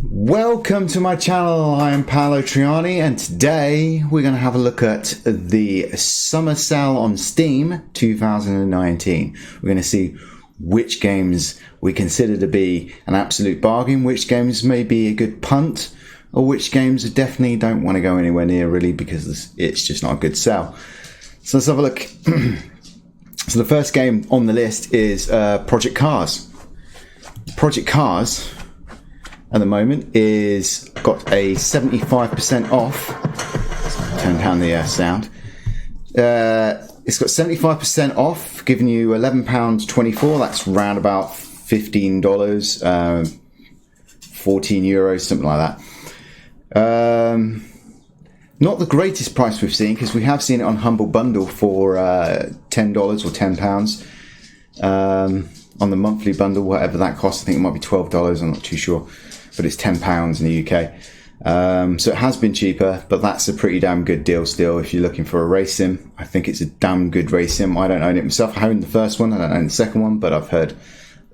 Welcome to my channel. I am Paolo Trianni, and today we're going to have a look at the summer sale on Steam 2019. We're going to see which games we consider to be an absolute bargain, which games may be a good punt, or which games definitely don't want to go anywhere near really because it's just not a good sale. So let's have a look. So the first game on the list is Project Cars. Project Cars at the moment is got a 75% off. Turn down the sound. It's got 75% off, giving you £11.24. That's round about $15, 14 euros, something like that. Not the greatest price we've seen, because we have seen it on Humble Bundle for $10 or £10. On the monthly bundle, whatever that costs, I think it might be $12, I'm not too sure. But it's £10 in the UK. So it has been cheaper, but that's a pretty damn good deal still if you're looking for a race sim. I think it's a damn good race sim. I don't own it myself. I own the first one, I don't own the second one, but I've heard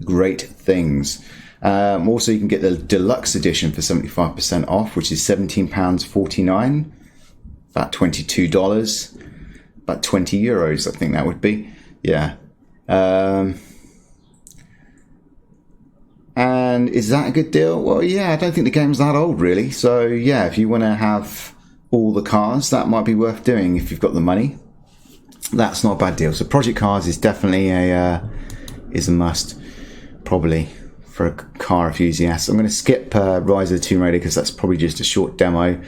great things. Also, you can get the deluxe edition for 75% off, which is £17.49, about $22, about €20, I think that would be. Yeah. And is that a good deal? Well, yeah, I don't think the game's that old, really. So, yeah, if you want to have all the cars, that might be worth doing if you've got the money. That's not a bad deal. So, Project Cars is definitely a must, probably, for a car enthusiast. I'm going to skip Rise of the Tomb Raider because that's probably just a short demo.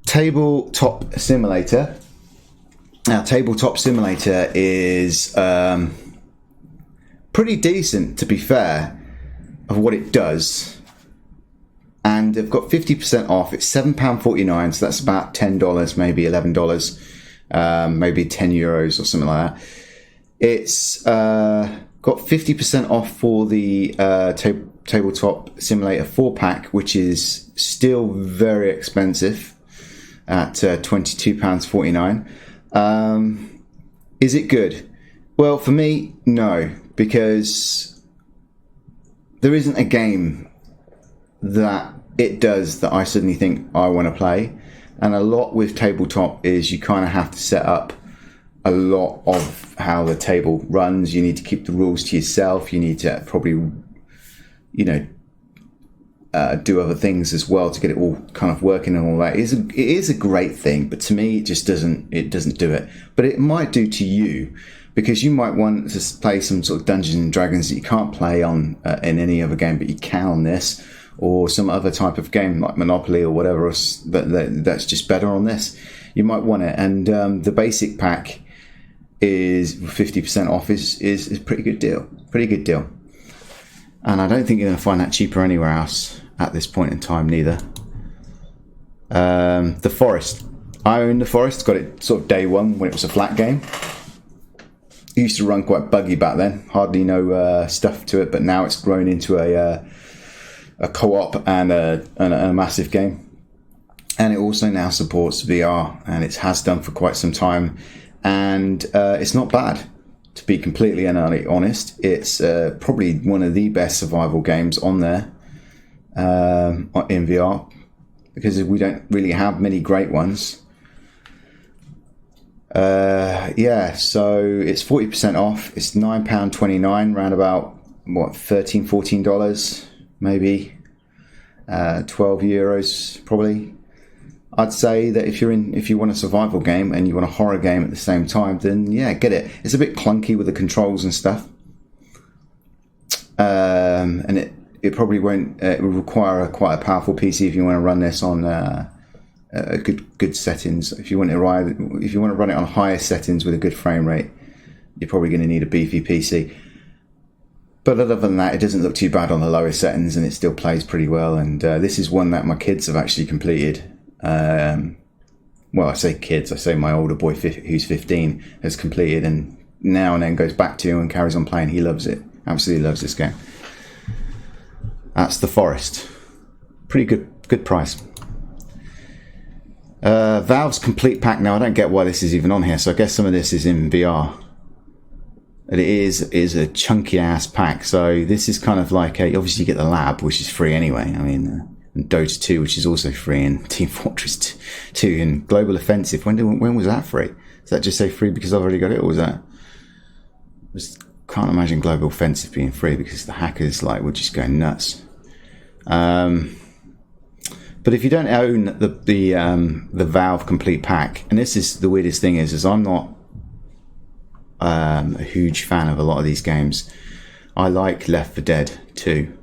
Tabletop Simulator. Now, Tabletop Simulator is pretty decent, to be fair, of what it does. And they've got 50% off. It's £7.49, so that's about $10, maybe $11, maybe €10 or something like that. It's got 50% off for the Tabletop Simulator 4-pack, which is still very expensive at £22.49. Is it good? Well, for me, no. Because there isn't a game that it does that I suddenly think I want to play. And a lot with tabletop is you kind of have to set up a lot of how the table runs. You need to keep the rules to yourself. You need to probably, do other things as well to get it all kind of working and all that. It is a great thing, but to me, it just doesn't do it. But it might do to you. Because you might want to play some sort of Dungeons and Dragons that you can't play on in any other game, but you can on this, or some other type of game like Monopoly or whatever else that's just better on this. You might want it, and the basic pack is 50% off is a pretty good deal, And I don't think you're going to find that cheaper anywhere else at this point in time, neither. The Forest. I own The Forest. Got it sort of day one when it was a flat game. It used to run quite buggy back then, hardly no stuff to it, but now it's grown into a co-op and a massive game. And it also now supports VR, and it has done for quite some time. And it's not bad, to be completely and utterly honest. It's probably one of the best survival games on there in VR, because we don't really have many great ones. So it's 40% off. It's £9.29, round about $13-14, maybe €12 probably. I'd say that if you want a survival game and you want a horror game at the same time, then yeah, get it. It's a bit clunky with the controls and stuff, and it probably won't. It will require quite a powerful PC if you want to run this on. Good settings. If you want to run it on higher settings with a good frame rate, you're probably going to need a beefy PC. But other than that, it doesn't look too bad on the lower settings, and it still plays pretty well. And this is one that my kids have actually completed. Well, I say kids, I say my older boy who's 15 has completed, and now and then goes back to and carries on playing. He loves it, absolutely loves this game. That's The Forest. Pretty good price. Valve's Complete Pack. Now, I don't get why this is even on here, so I guess some of this is in VR. And it is a chunky ass pack. So this is kind of like obviously you get the lab, which is free anyway. I mean, and Dota 2, which is also free, and Team Fortress 2, and Global Offensive. When was that free? Does that just say free because I've already got it, or was that? Can't imagine Global Offensive being free because the hackers were just going nuts. But if you don't own the Valve complete pack, and this is the weirdest thing is I'm not a huge fan of a lot of these games. I like Left 4 Dead 2,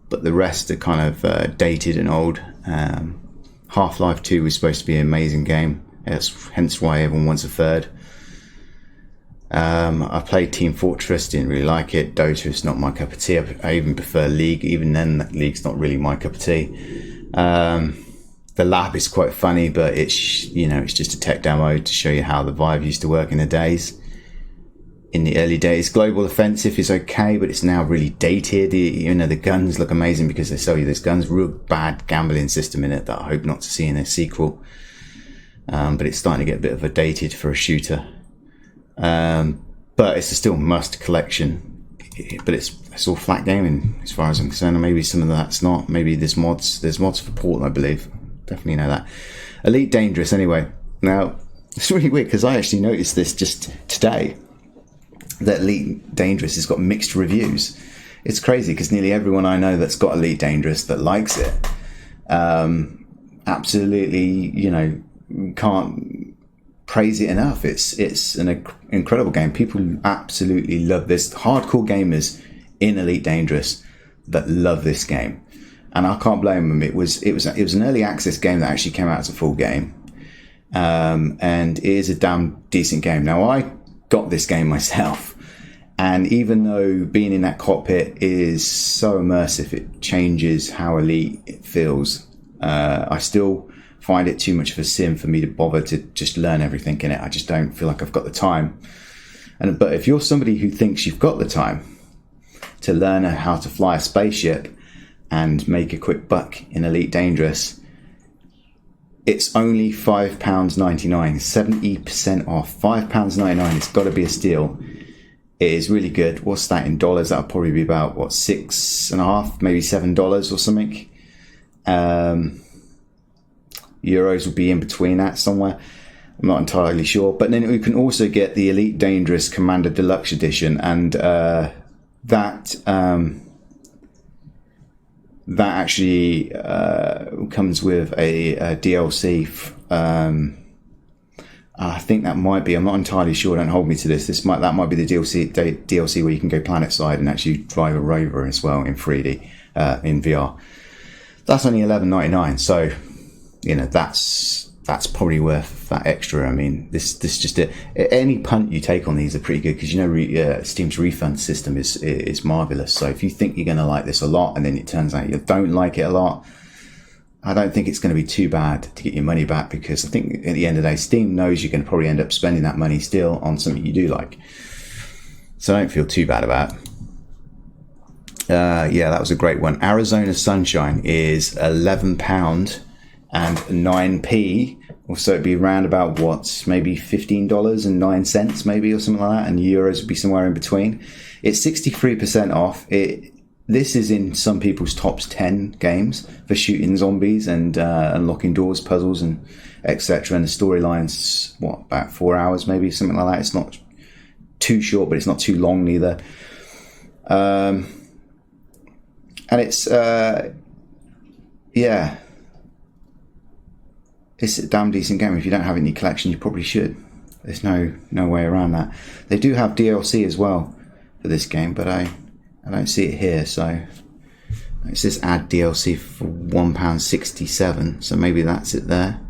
but the rest are kind of dated and old. Half-Life 2 was supposed to be an amazing game. That's hence why everyone wants a third. I played Team Fortress, didn't really like it. Dota is not my cup of tea. I even prefer League. Even then, League's not really my cup of tea. The lab is quite funny, but it's just a tech demo to show you how the Vive used to work in the early days. Global Offensive is okay, but it's now really dated. The guns look amazing because they sell you those guns. Real bad gambling system in it that I hope not to see in a sequel. But it's starting to get a bit of a dated for a shooter. But it's a still must collection. But it's all flat gaming as far as I'm concerned. Maybe some of that's not. Maybe there's mods for port, I believe. Definitely know that. Elite Dangerous anyway. Now, it's really weird because I actually noticed this just today, that Elite Dangerous has got mixed reviews. It's crazy because nearly everyone I know that's got Elite Dangerous that likes it, absolutely, can't praise it enough. It's an incredible game. People absolutely love this. Hardcore gamers in Elite Dangerous that love this game, and I can't blame them. It was an early access game that actually came out as a full game, and it is a damn decent game. Now I got this game myself, and even though being in that cockpit is so immersive, it changes how Elite it feels. I still find it too much of a sim for me to bother to just learn everything in it. I just don't feel like I've got the time. But if you're somebody who thinks you've got the time to learn how to fly a spaceship and make a quick buck in Elite Dangerous, it's only £5.99, 70% off. £5.99, it's got to be a steal. It is really good. What's that in dollars? That'll probably be about, $6.50, maybe $7 or something. Euros will be in between that somewhere. I'm not entirely sure. But then we can also get the Elite Dangerous Commander Deluxe Edition, and that actually comes with a DLC. I think that might be. I'm not entirely sure. Don't hold me to this. That might be the DLC where you can go planet side and actually drive a rover as well in 3D in VR. That's only $11.99. So that's probably worth that extra. I mean, this just any punt you take on these are pretty good because Steam's refund system is marvelous. So if you think you're going to like this a lot and then it turns out you don't like it a lot, I don't think it's going to be too bad to get your money back, because I think at the end of the day, Steam knows you're going to probably end up spending that money still on something you do like. So don't feel too bad about it. That was a great one. Arizona Sunshine is £11 and 9p. So it'd be around about maybe $15.09 maybe, or something like that, and euros would be somewhere in between. It's 63% off. This is in some people's top 10 games for shooting zombies and unlocking doors, puzzles, and etc. And the storyline's about 4 hours maybe, something like that. It's not too short, but it's not too long neither. And it's it's a damn decent game. If you don't have it in your collection, you probably should. There's no way around that. They do have DLC as well for this game, but I don't see it here. So it says add DLC for £1.67. So maybe that's it there.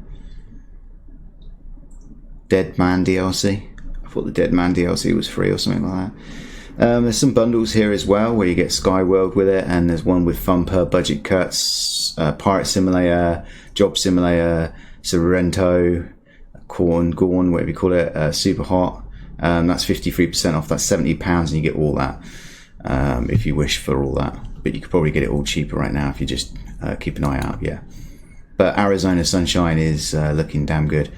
Dead Man DLC. I thought the Dead Man DLC was free or something like that. There's some bundles here as well where you get Skyworld with it, and there's one with Thumper, Budget Cuts, Pirate Simulator, Job Simulator, Sorrento, Gorn, whatever you call it, Super Hot. That's 53% off. That's £70, and you get all that if you wish for all that. But you could probably get it all cheaper right now if you just keep an eye out. Yeah. But Arizona Sunshine is looking damn good.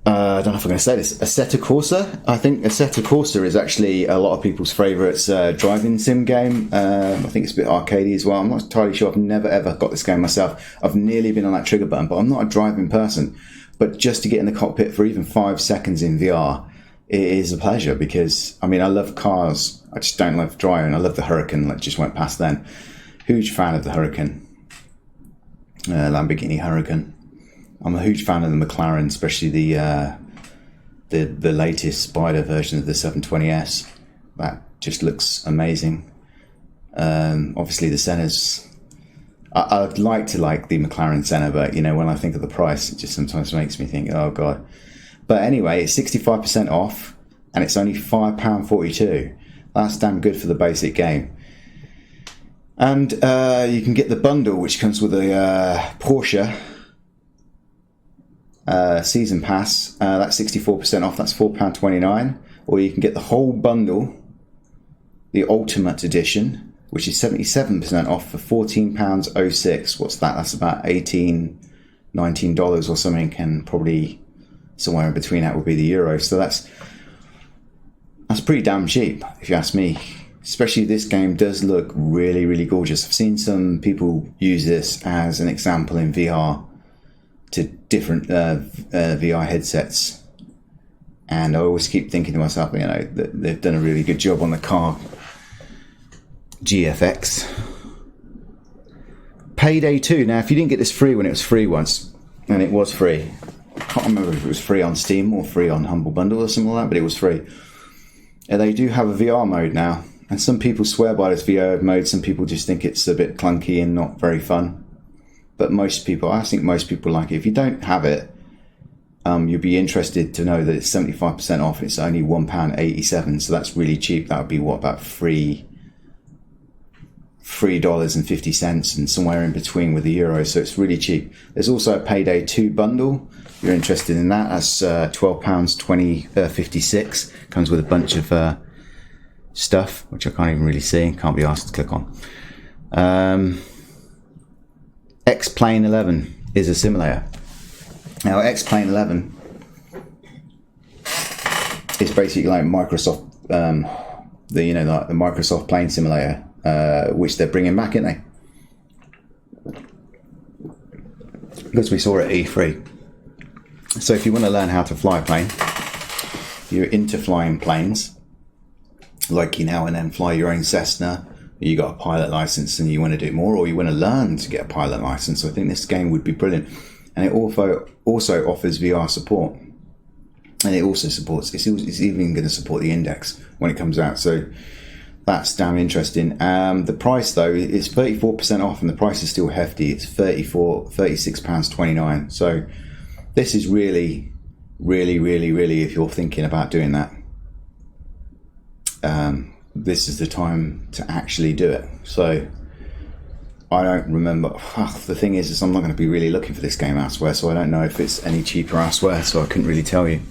I don't know if I'm going to say this, Assetto Corsa. I think Assetto Corsa is actually a lot of people's favourites driving sim game. I think it's a bit arcadey as well. I'm not entirely sure. I've never ever got this game myself. I've nearly been on that trigger button, but I'm not a driving person. But just to get in the cockpit for even 5 seconds in VR, it is a pleasure because, I mean, I love cars. I just don't love driving. I love the Huracan that just went past then. Huge fan of the Huracan. Lamborghini Huracan. I'm a huge fan of the McLaren, especially the latest Spider version of the 720S. That just looks amazing. Obviously the Senna's... I'd like to like the McLaren Senna, but, you know, when I think of the price, it just sometimes makes me think, oh, God. But anyway, it's 65% off, and it's only £5.42. That's damn good for the basic game. And you can get the bundle, which comes with a Porsche season pass. That's 64% off. That's £4.29. Or you can get the whole bundle, the Ultimate Edition, which is 77% off for £14.06. What's that? That's about $18, $19 or something, and probably somewhere in between that would be the euro. So that's pretty damn cheap, if you ask me. Especially this game does look really, really gorgeous. I've seen some people use this as an example in VR to different VR headsets, and I always keep thinking to myself, you know, that they've done a really good job on the car. GFX Payday 2. Now, if you didn't get this free when it was free once, and it was free, I can't remember if it was free on Steam or free on Humble Bundle or something like that, but it was free. They do have a VR mode now, and some people swear by this VR mode. Some people just think it's a bit clunky and not very fun. But most people, I think most people like it. If you don't have it, you'll be interested to know that it's 75% off. It's only £1.87, so that's really cheap. That would be, what, about $3.50 and somewhere in between with the euro, so it's really cheap. There's also a Payday 2 bundle. If you're interested in that, that's £12.56. Comes with a bunch of stuff, which I can't even really see. Can't be asked to click on. X-Plane 11 is a simulator. Now, X-Plane 11 is basically like Microsoft, the Microsoft plane simulator, which they're bringing back, aren't they? Because we saw it at E3. So if you want to learn how to fly a plane, you're into flying planes, like you now and then fly your own Cessna, you got a pilot license and you want to do more, or you want to learn to get a pilot license, I think this game would be brilliant. And it also offers VR support, and it also supports, it's even going to support the Index when it comes out, so that's damn interesting. The price though is 34% off, and the price is still hefty. It's £36.29. So this is really, really, really, really, if you're thinking about doing that, this is the time to actually do it. So I don't remember. The thing is I'm not going to be really looking for this game elsewhere, so I don't know if it's any cheaper elsewhere, so I couldn't really tell you.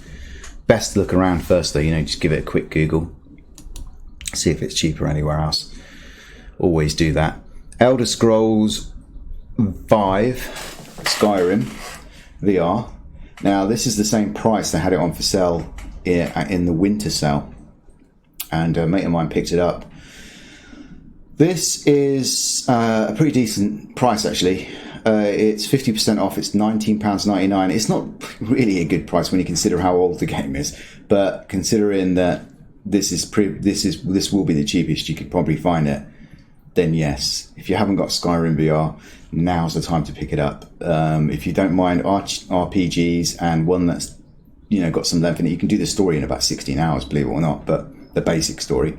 Best to look around first though, just give it a quick Google. See if it's cheaper anywhere else. Always do that. Elder Scrolls 5 Skyrim VR. Now this is the same price. They had it on for sale in the winter sale, and a mate of mine picked it up. This is a pretty decent price actually. It's 50% off. It's £19.99. It's not really a good price when you consider how old the game is, but considering that this will be the cheapest you could probably find it, then yes. If you haven't got Skyrim VR, now's the time to pick it up. If you don't mind RPGs and one that's got some length in it, you can do the story in about 16 hours, believe it or not, but the basic story.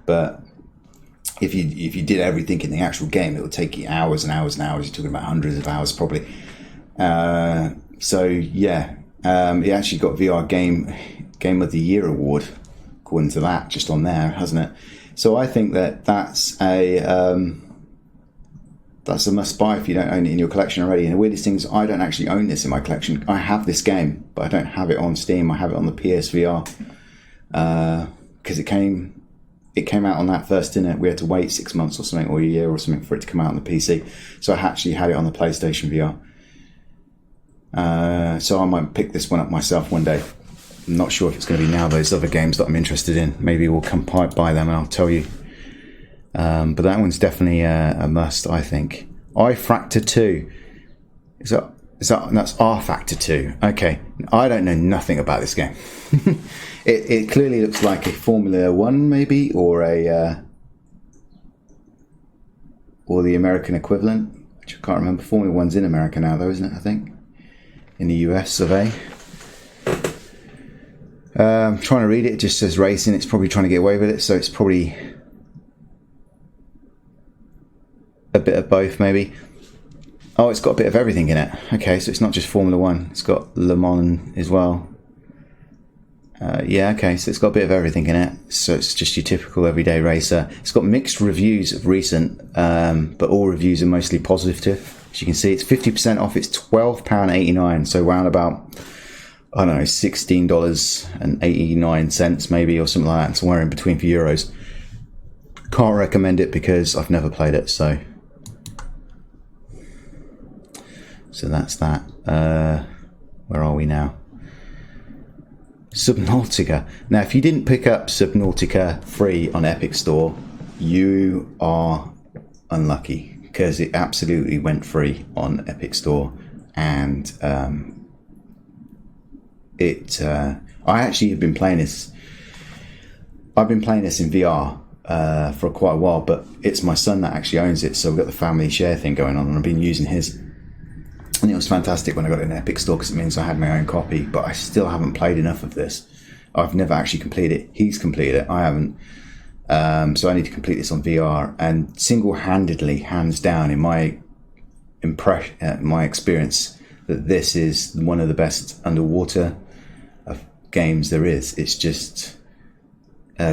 But if you did everything in the actual game, it would take you hours and hours and hours. You're talking about hundreds of hours probably. So yeah, it actually got VR Game of the Year award, according to that, just on there, hasn't it? So I think that's a must buy if you don't own it in your collection already. And the weirdest thing is I don't actually own this in my collection. I have this game, but I don't have it on Steam. I have it on the PSVR because it came out on that first, didn't it? We had to wait 6 months or something, or a year or something, for it to come out on the PC. So I actually had it on the PlayStation VR. So I might pick this one up myself one day. I'm not sure if it's going to be now. Those other games that I'm interested in, maybe we'll come by them and I'll tell you. But that one's definitely a must, I think. Factor 2. That's R Factor 2. Okay, I don't know nothing about this game. It clearly looks like a Formula 1 maybe, or the American equivalent, which I can't remember. Formula 1's in America now though, isn't it, I think? In the US of A. I'm trying to read it. It just says racing. It's probably trying to get away with it, so it's probably a bit of both maybe. Oh, it's got a bit of everything in it. Okay, so it's not just Formula 1. It's got Le Mans as well. Yeah, okay, so it's got a bit of everything in it. So it's just your typical everyday racer. It's got mixed reviews of recent, but all reviews are mostly positive. As you can see, it's 50% off. It's £12.89, so round about, I don't know, $16.89 maybe, or something like that, somewhere in between for euros. Can't recommend it because I've never played it, so that's that. Where are we now? Subnautica. Now, if you didn't pick up Subnautica free on Epic Store, you are unlucky, because it absolutely went free on Epic Store, and I actually have been playing this. I've been playing this in VR for quite a while, but it's my son that actually owns it, so we've got the family share thing going on, and I've been using his. And it was fantastic when I got it in Epic Store, because it means I had my own copy, but I still haven't played enough of this. I've never actually completed it. He's completed it. I haven't. So I need to complete this on VR, and single-handedly, hands down, in my experience, that this is one of the best underwater games there is. It's just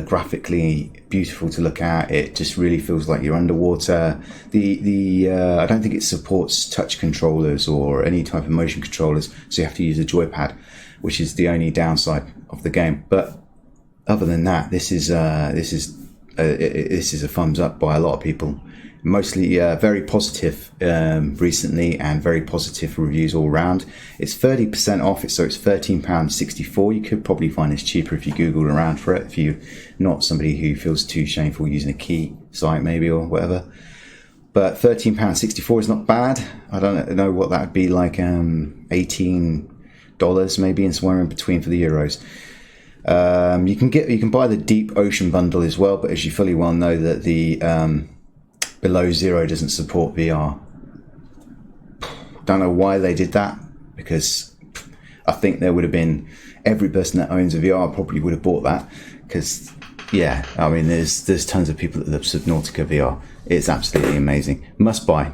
graphically beautiful to look at. It just really feels like you're underwater. I don't think it supports touch controllers or any type of motion controllers, so you have to use a joypad, which is the only downside of the game. But other than that, this is a thumbs up by a lot of people. Mostly very positive recently, and very positive reviews all round. It's 30% off, so it's £13.64. You could probably find this cheaper if you Googled around for it, if you're not somebody who feels too shameful using a key site maybe, or whatever. But £13.64 is not bad. I don't know what that would be like, $18 maybe, and somewhere in between for the euros. You can buy the Deep Ocean bundle as well, but as you fully well know, that the Below Zero doesn't support VR. Don't know why they did that, because I think there would have been, every person that owns a VR probably would have bought that, because yeah, I mean there's tons of people that love Subnautica VR. It's absolutely amazing. Must buy.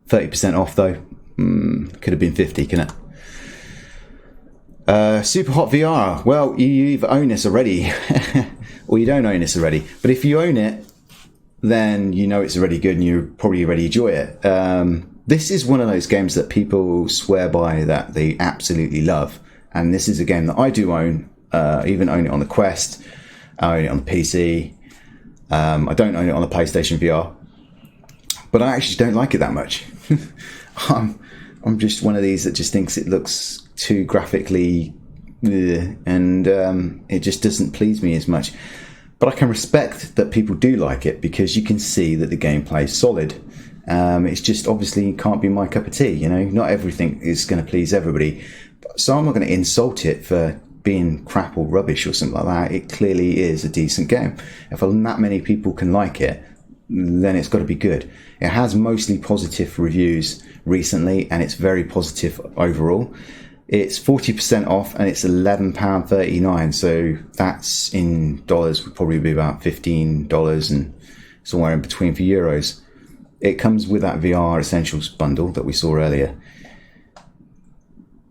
30% off though. Could have been 50, couldn't it? Super Hot VR. Well, you either own this already or you don't own this already. But if you own it, then you know it's already good and you probably already enjoy it. This is one of those games that people swear by, that they absolutely love. And this is a game that I do own. Even own it on the Quest. I own it on the PC. I don't own it on the PlayStation VR. But I actually don't like it that much. I'm just one of these that just thinks it looks too graphically, and it just doesn't please me as much. But I can respect that people do like it, because you can see that the gameplay is solid. It's just obviously can't be my cup of tea, you know. Not everything is going to please everybody. So I'm not going to insult it for being crap or rubbish or something like that. It clearly is a decent game. If that many people can like it, then it's got to be good. It has mostly positive reviews recently, and it's very positive overall. It's 40% off, and it's £11.39. So that's in dollars would probably be about $15, and somewhere in between for euros. It comes with that VR Essentials bundle that we saw earlier.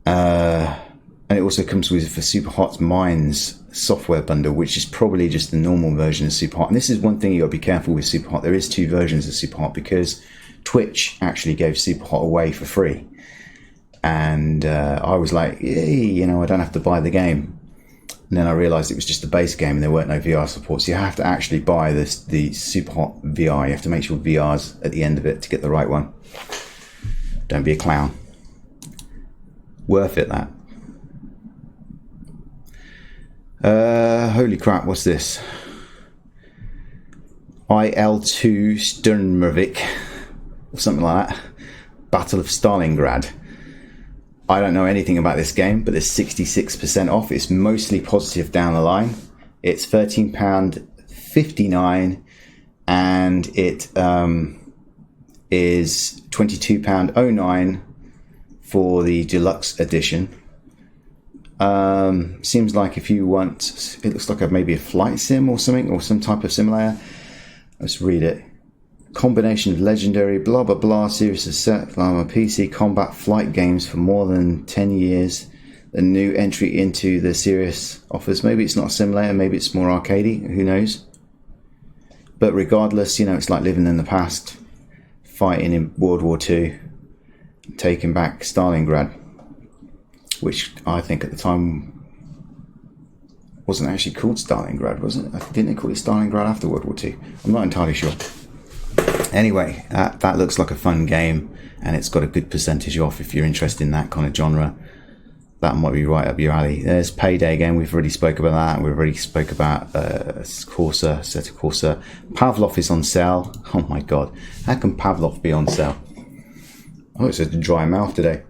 And it also comes with the Super Hot Minds software bundle, which is probably just the normal version of Super Hot. And this is one thing you got to be careful with Super Hot. There is two versions of Super Hot, because Twitch actually gave Super Hot away for free. And I was like, yay, you know, I don't have to buy the game. And then I realised it was just the base game and there weren't no VR support. So you have to actually buy the Super Hot VR. You have to make sure VR's at the end of it to get the right one. Don't be a clown. Worth it, that. Holy crap, what's this? IL-2 Sturmovik, or something like that. Battle of Stalingrad. I don't know anything about this game, but there's 66% off. It's mostly positive down the line. It's £13.59, and it is £22.09 for the deluxe edition. Seems like if you want, it looks like maybe a flight sim or something, or some type of simulator. Let's read it. Combination of legendary blah blah blah series of set PC combat flight games for more than 10 years. A new entry into the series offers. Maybe it's not a simulator, maybe it's more arcadey, who knows. But regardless, you know, it's like living in the past, fighting in World War II, taking back Stalingrad, which I think at the time wasn't actually called Stalingrad, was it? Didn't they call it Stalingrad after World War II? I'm not entirely sure. Anyway, that looks like a fun game, and it's got a good percentage off if you're interested in that kind of genre. That might be right up your alley. There's Payday again. We've already spoke about that. We've already spoke about Corsa, Assetto Corsa. Pavlov is on sale. Oh my god, how can Pavlov be on sale? Oh, it's a dry mouth today.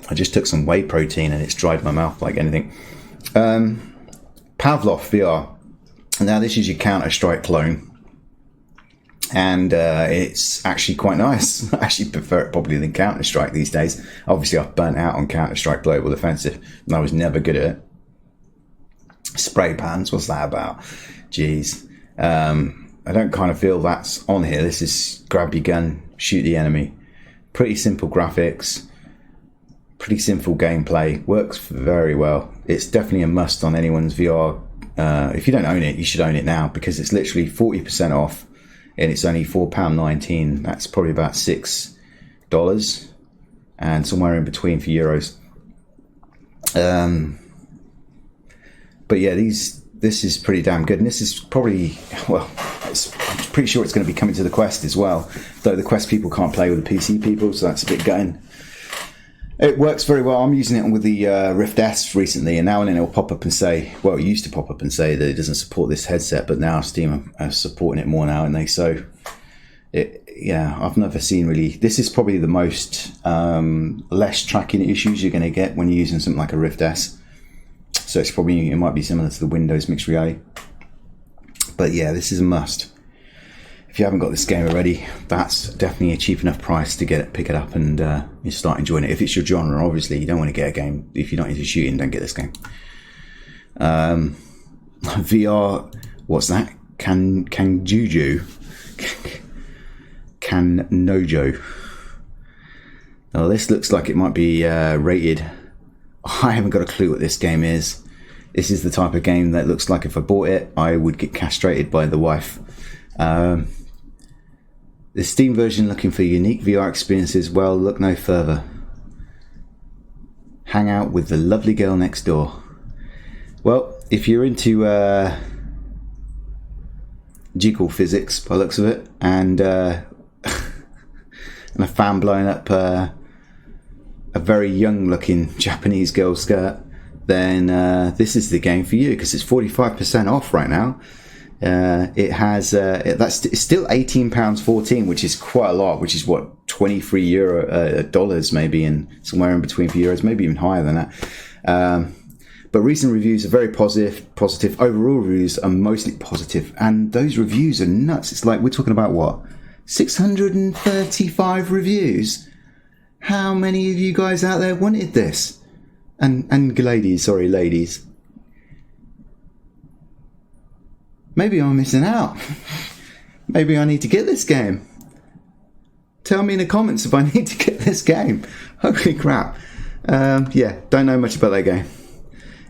I just took some whey protein and it's dried my mouth like anything. Pavlov VR. Now this is your Counter-Strike clone, and it's actually quite nice. I actually prefer it probably than Counter-Strike these days. Obviously I've burnt out on Counter-Strike Global Offensive and I was never good at it. Spray pans, what's that about? Jeez. I don't kind of feel that's on here. This is grab your gun, shoot the enemy. Pretty simple graphics, pretty simple gameplay, works very well. It's definitely a must on anyone's VR. If you don't own it, you should own it now, because it's literally 40% off and it's only £4.19. That's probably about $6 and somewhere in between for euros. But yeah, this is pretty damn good, and this is probably, well, I'm pretty sure it's going to be coming to the Quest as well, though the Quest people can't play with the PC people, so that's a bit gutting. It works very well. I'm using it with the Rift S recently, and now and then it'll pop up and say, well, it used to pop up and say that it doesn't support this headset, but now Steam are supporting it more now, and they so yeah, I've never seen really. This is probably the most less tracking issues you're going to get when you're using something like a Rift S. So it might be similar to the Windows mixed reality, but yeah, this is a must. If you haven't got this game already, that's definitely a cheap enough price to pick it up and you start enjoying it. If it's your genre, obviously, you don't want to get a game. If you're not into shooting, don't get this game. VR, what's that? Kangju? Kanojo. Now, this looks like it might be rated. I haven't got a clue what this game is. This is the type of game that looks like if I bought it, I would get castrated by the wife. The Steam version looking for unique VR experiences? Well, look no further. Hang out with the lovely girl next door. Well, if you're into jiggle physics by the looks of it, and a fan blowing up a very young looking Japanese girl skirt, then this is the game for you, because it's 45% off right now. It has it's still £18.14, which is quite a lot, which is what, €23 dollars maybe, and somewhere in between for euros, maybe even higher than that. But recent reviews are very positive. Overall reviews are mostly positive, and those reviews are nuts. It's like we're talking about what, 635 reviews. How many of you guys out there wanted this? And ladies. Maybe I'm missing out. Maybe I need to get this game. Tell me in the comments if I need to get this game. Holy crap. Yeah, don't know much about that game.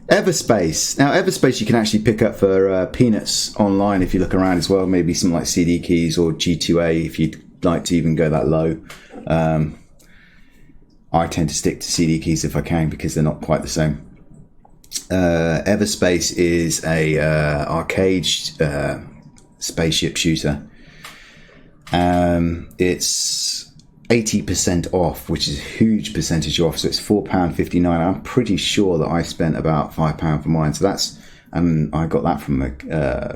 Everspace. Now, Everspace you can actually pick up for peanuts online if you look around as well. Maybe something like CD keys or G2A if you'd like to even go that low. I tend to stick to CD keys if I can, because they're not quite the same. Everspace is a arcade spaceship shooter. It's 80% off, which is a huge percentage off. So it's £4.59. I'm pretty sure that I spent about £5 for mine. So that's, and I got that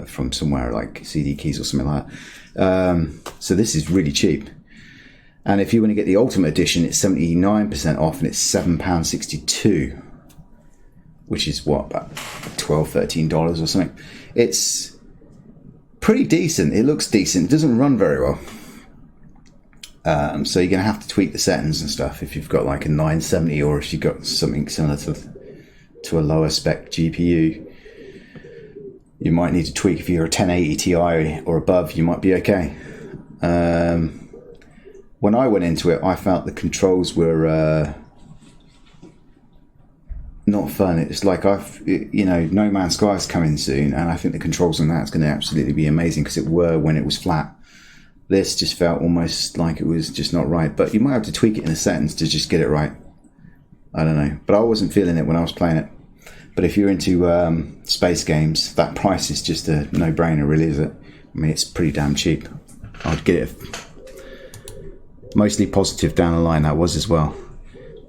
from somewhere like CD Keys or something like that. So this is really cheap. And if you want to get the Ultimate Edition, it's 79% off, and it's £7.62, which is what, about $12-13 or something. It's pretty decent. It looks decent. It doesn't run very well. So you're going to have to tweak the settings and stuff if you've got like a 970, or if you've got something similar to a lower spec GPU. You might need to tweak. If you're a 1080 Ti or above, you might be okay. When I went into it, I felt the controls were not fun. It's like No Man's Sky is coming soon, and I think the controls on that's going to absolutely be amazing, because it were when it was flat. This just felt almost like it was just not right, but you might have to tweak it in the settings to just get it right. I don't know, but I wasn't feeling it when I was playing it. But if you're into space games, that price is just a no-brainer, really, is it? I mean, it's pretty damn cheap. I'd get it. Mostly positive down the line, that was as well.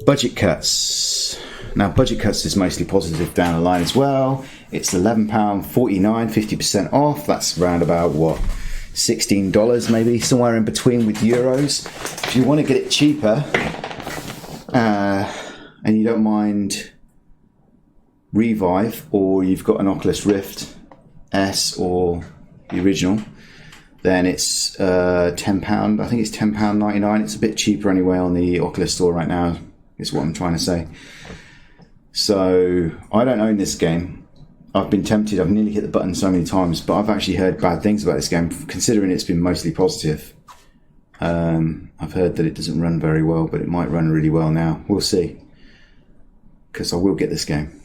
Budget cuts. Now, budget cuts is mostly positive down the line as well. It's £11.49, 50% off. That's around about, what, $16 maybe, somewhere in between with euros. If you want to get it cheaper, and you don't mind Revive, or you've got an Oculus Rift S or the original, then it's £10. I think it's £10.99. It's a bit cheaper anyway on the Oculus store right now, is what I'm trying to say. So I don't own this game. I've been tempted. I've nearly hit the button so many times, but I've actually heard bad things about this game, considering it's been mostly positive. I've heard that it doesn't run very well, but it might run really well now. We'll see, because I will get this game.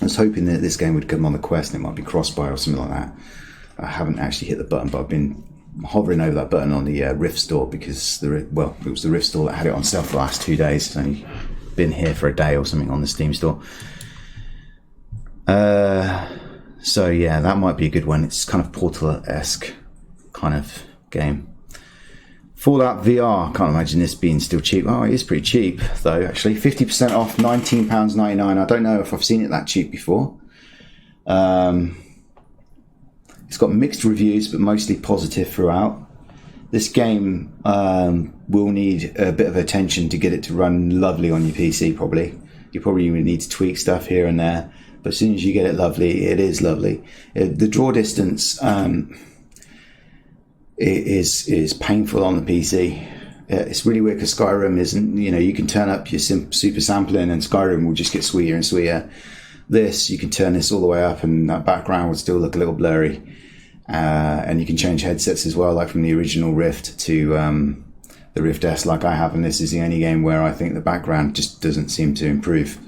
I was hoping that this game would come on the Quest, and it might be cross-buy or something like that. I haven't actually hit the button, but I've been hovering over that button on the Rift store, because it was the Rift store that had it on sale for the last 2 days. It's only been here for a day or something on the Steam store. So yeah, that might be a good one. It's kind of Portal-esque kind of game. Fallout VR, can't imagine this being still cheap. Oh, it is pretty cheap though, actually. 50% off, £19.99. I don't know if I've seen it that cheap before. It's got mixed reviews, but mostly positive throughout. This game will need a bit of attention to get it to run lovely on your PC, probably. You probably need to tweak stuff here and there, but as soon as you get it lovely, it is lovely. The draw distance is painful on the PC. It's really weird, because Skyrim isn't, you can turn up your super sampling and Skyrim will just get sweeter and sweeter. This, you can turn this all the way up and that background will still look a little blurry. And you can change headsets as well, like from the original Rift to the Rift S like I have, and this is the only game where I think the background just doesn't seem to improve.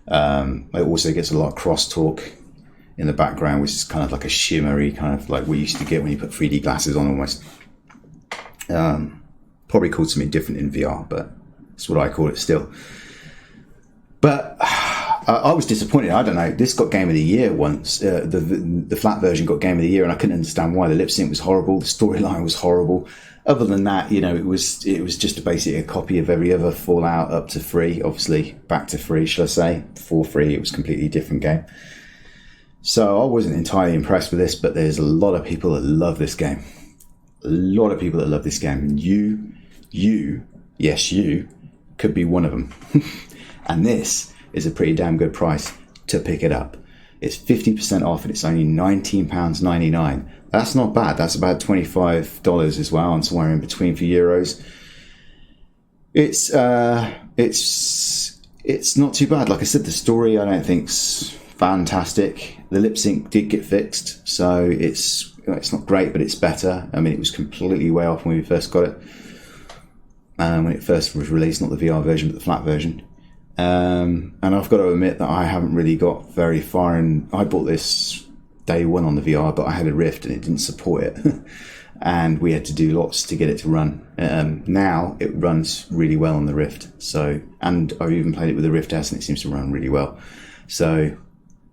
It also gets a lot of crosstalk in the background, which is kind of like a shimmery, kind of like we used to get when you put 3D glasses on almost. Probably called something different in VR, but that's what I call it still. But I was disappointed. I don't know. This got Game of the Year once. The flat version got Game of the Year, and I couldn't understand why. The lip sync was horrible. The storyline was horrible. Other than that, it was just basically a copy of every other Fallout up to free. Obviously, back to free, shall I say? For free, it was a completely different game. So I wasn't entirely impressed with this, but there's a lot of people that love this game. A lot of people that love this game. And yes, you could be one of them. And this is a pretty damn good price to pick it up. It's 50% off, and it's only £19.99. That's not bad. That's about $25 as well, and somewhere in between for euros. It's not too bad. Like I said, the story I don't think's fantastic. The lip sync did get fixed, so it's not great, but it's better. I mean, it was completely way off when we first got it. When it first was released, not the VR version, but the flat version. And I've got to admit that I haven't really got very far, and I bought this day one on the VR, but I had a Rift and it didn't support it. And we had to do lots to get it to run. Now it runs really well on the Rift. And I've even played it with the Rift S, and it seems to run really well. So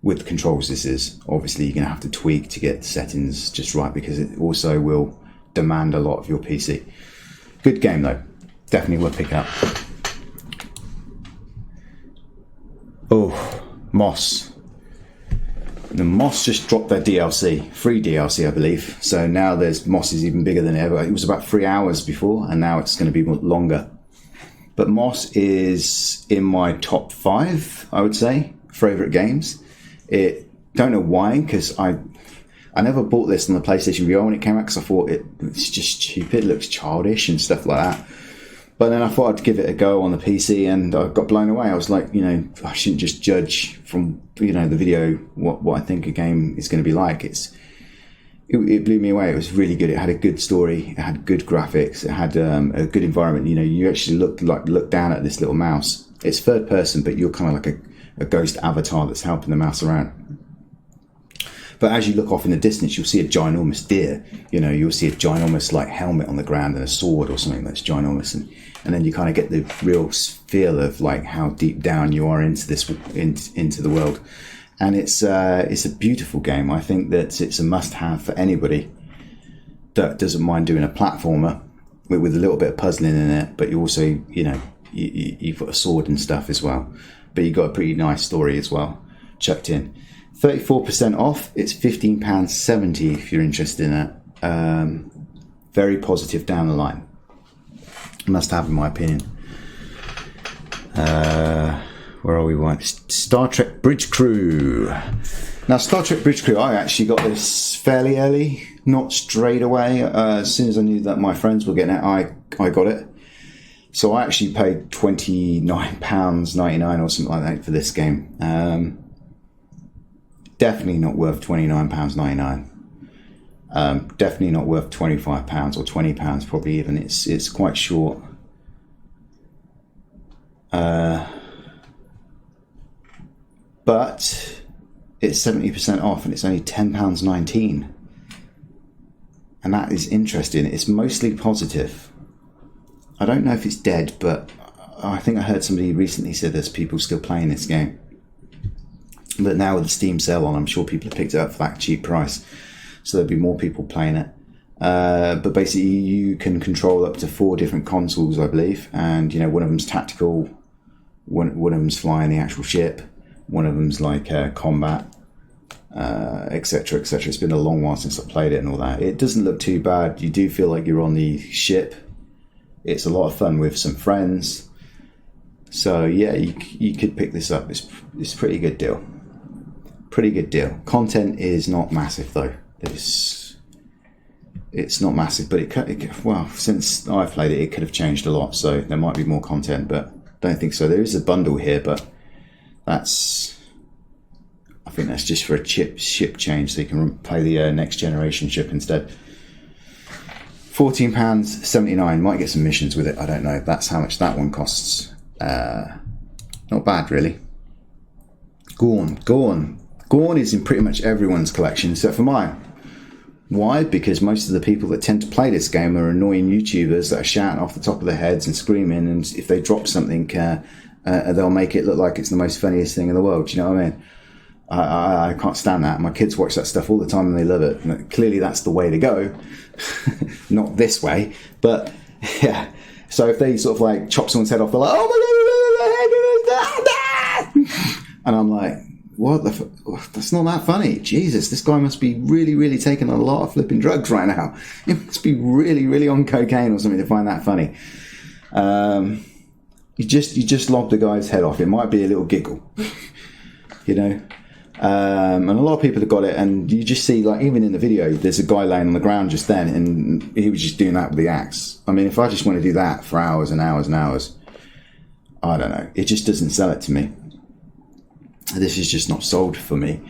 with the controls, this is obviously you're going to have to tweak to get the settings just right, because it also will demand a lot of your PC. Good game though. Definitely worth picking up. Oh, Moss. The Moss just dropped their DLC, free DLC, I believe. So now Moss is even bigger than ever. It was about 3 hours before, and now it's going to be longer. But Moss is in my top 5, I would say, favourite games. Don't know why, because I never bought this on the PlayStation VR when it came out, because I thought it's just stupid, it looks childish and stuff like that. But then I thought I'd give it a go on the PC, and I got blown away. I was like, I shouldn't just judge from, the video what I think a game is going to be like. It blew me away. It was really good. It had a good story. It had good graphics. It had a good environment. You actually look down at this little mouse. It's third person, but you're kind of like a ghost avatar that's helping the mouse around. But as you look off in the distance, you'll see a ginormous deer. You'll see a ginormous helmet on the ground and a sword or something that's ginormous, and then you kind of get the real feel of how deep down you are into the world. And it's a beautiful game. I think that it's a must-have for anybody that doesn't mind doing a platformer with a little bit of puzzling in it. But you also, you've got a sword and stuff as well. But you've got a pretty nice story as well chucked in. 34% off. It's £15.70 if you're interested in it. Very positive down the line. Must have, in my opinion. Where are we? Star Trek Bridge Crew. Now, Star Trek Bridge Crew, I actually got this fairly early, not straight away. As soon as I knew that my friends were getting it, I got it. So I actually paid £29.99 or something like that for this game. Definitely not worth £29.99. Definitely not worth £25 or £20 probably even. It's quite short. But it's 70% off and it's only £10.19. And that is interesting. It's mostly positive. I don't know if it's dead, but I think I heard somebody recently said there's people still playing this game. But now with the Steam sale on, I'm sure people have picked it up for that cheap price. So there'll be more people playing it. But basically you can control up to 4 different consoles, I believe. And, one of them's tactical, one of them's flying the actual ship, one of them's combat, etc., etc. It's been a long while since I played it and all that. It doesn't look too bad. You do feel like you're on the ship. It's a lot of fun with some friends. So yeah, you could pick this up. It's a pretty good deal. Pretty good deal. Content is not massive though. It's not massive, but well, since I've played it, it could have changed a lot. So there might be more content, but don't think so. There is a bundle here, but I think that's just for a ship change, so you can play the next generation ship instead. £14.79. Might get some missions with it. I don't know. That's how much that one costs. Not bad, really. Gorn is in pretty much everyone's collection except for mine. Why? Because most of the people that tend to play this game are annoying YouTubers that are shouting off the top of their heads and screaming, and if they drop something, they'll make it look like it's the most funniest thing in the world. Do you know what I mean? I can't stand that. My kids watch that stuff all the time and they love it. And clearly that's the way to go. Not this way, but yeah. So if they sort of chop someone's head off, they're like, oh my god, and I'm like, what the that's not that funny. Jesus, this guy must be really, really taking a lot of flipping drugs right now. He must be really, really on cocaine or something to find that funny. You just lobbed the guy's head off. It might be a little giggle, and a lot of people have got it, and you just see, even in the video, there's a guy laying on the ground just then, and he was just doing that with the axe. I mean, if I just want to do that for hours and hours and hours, I don't know. It just doesn't sell it to me. This is just not sold for me.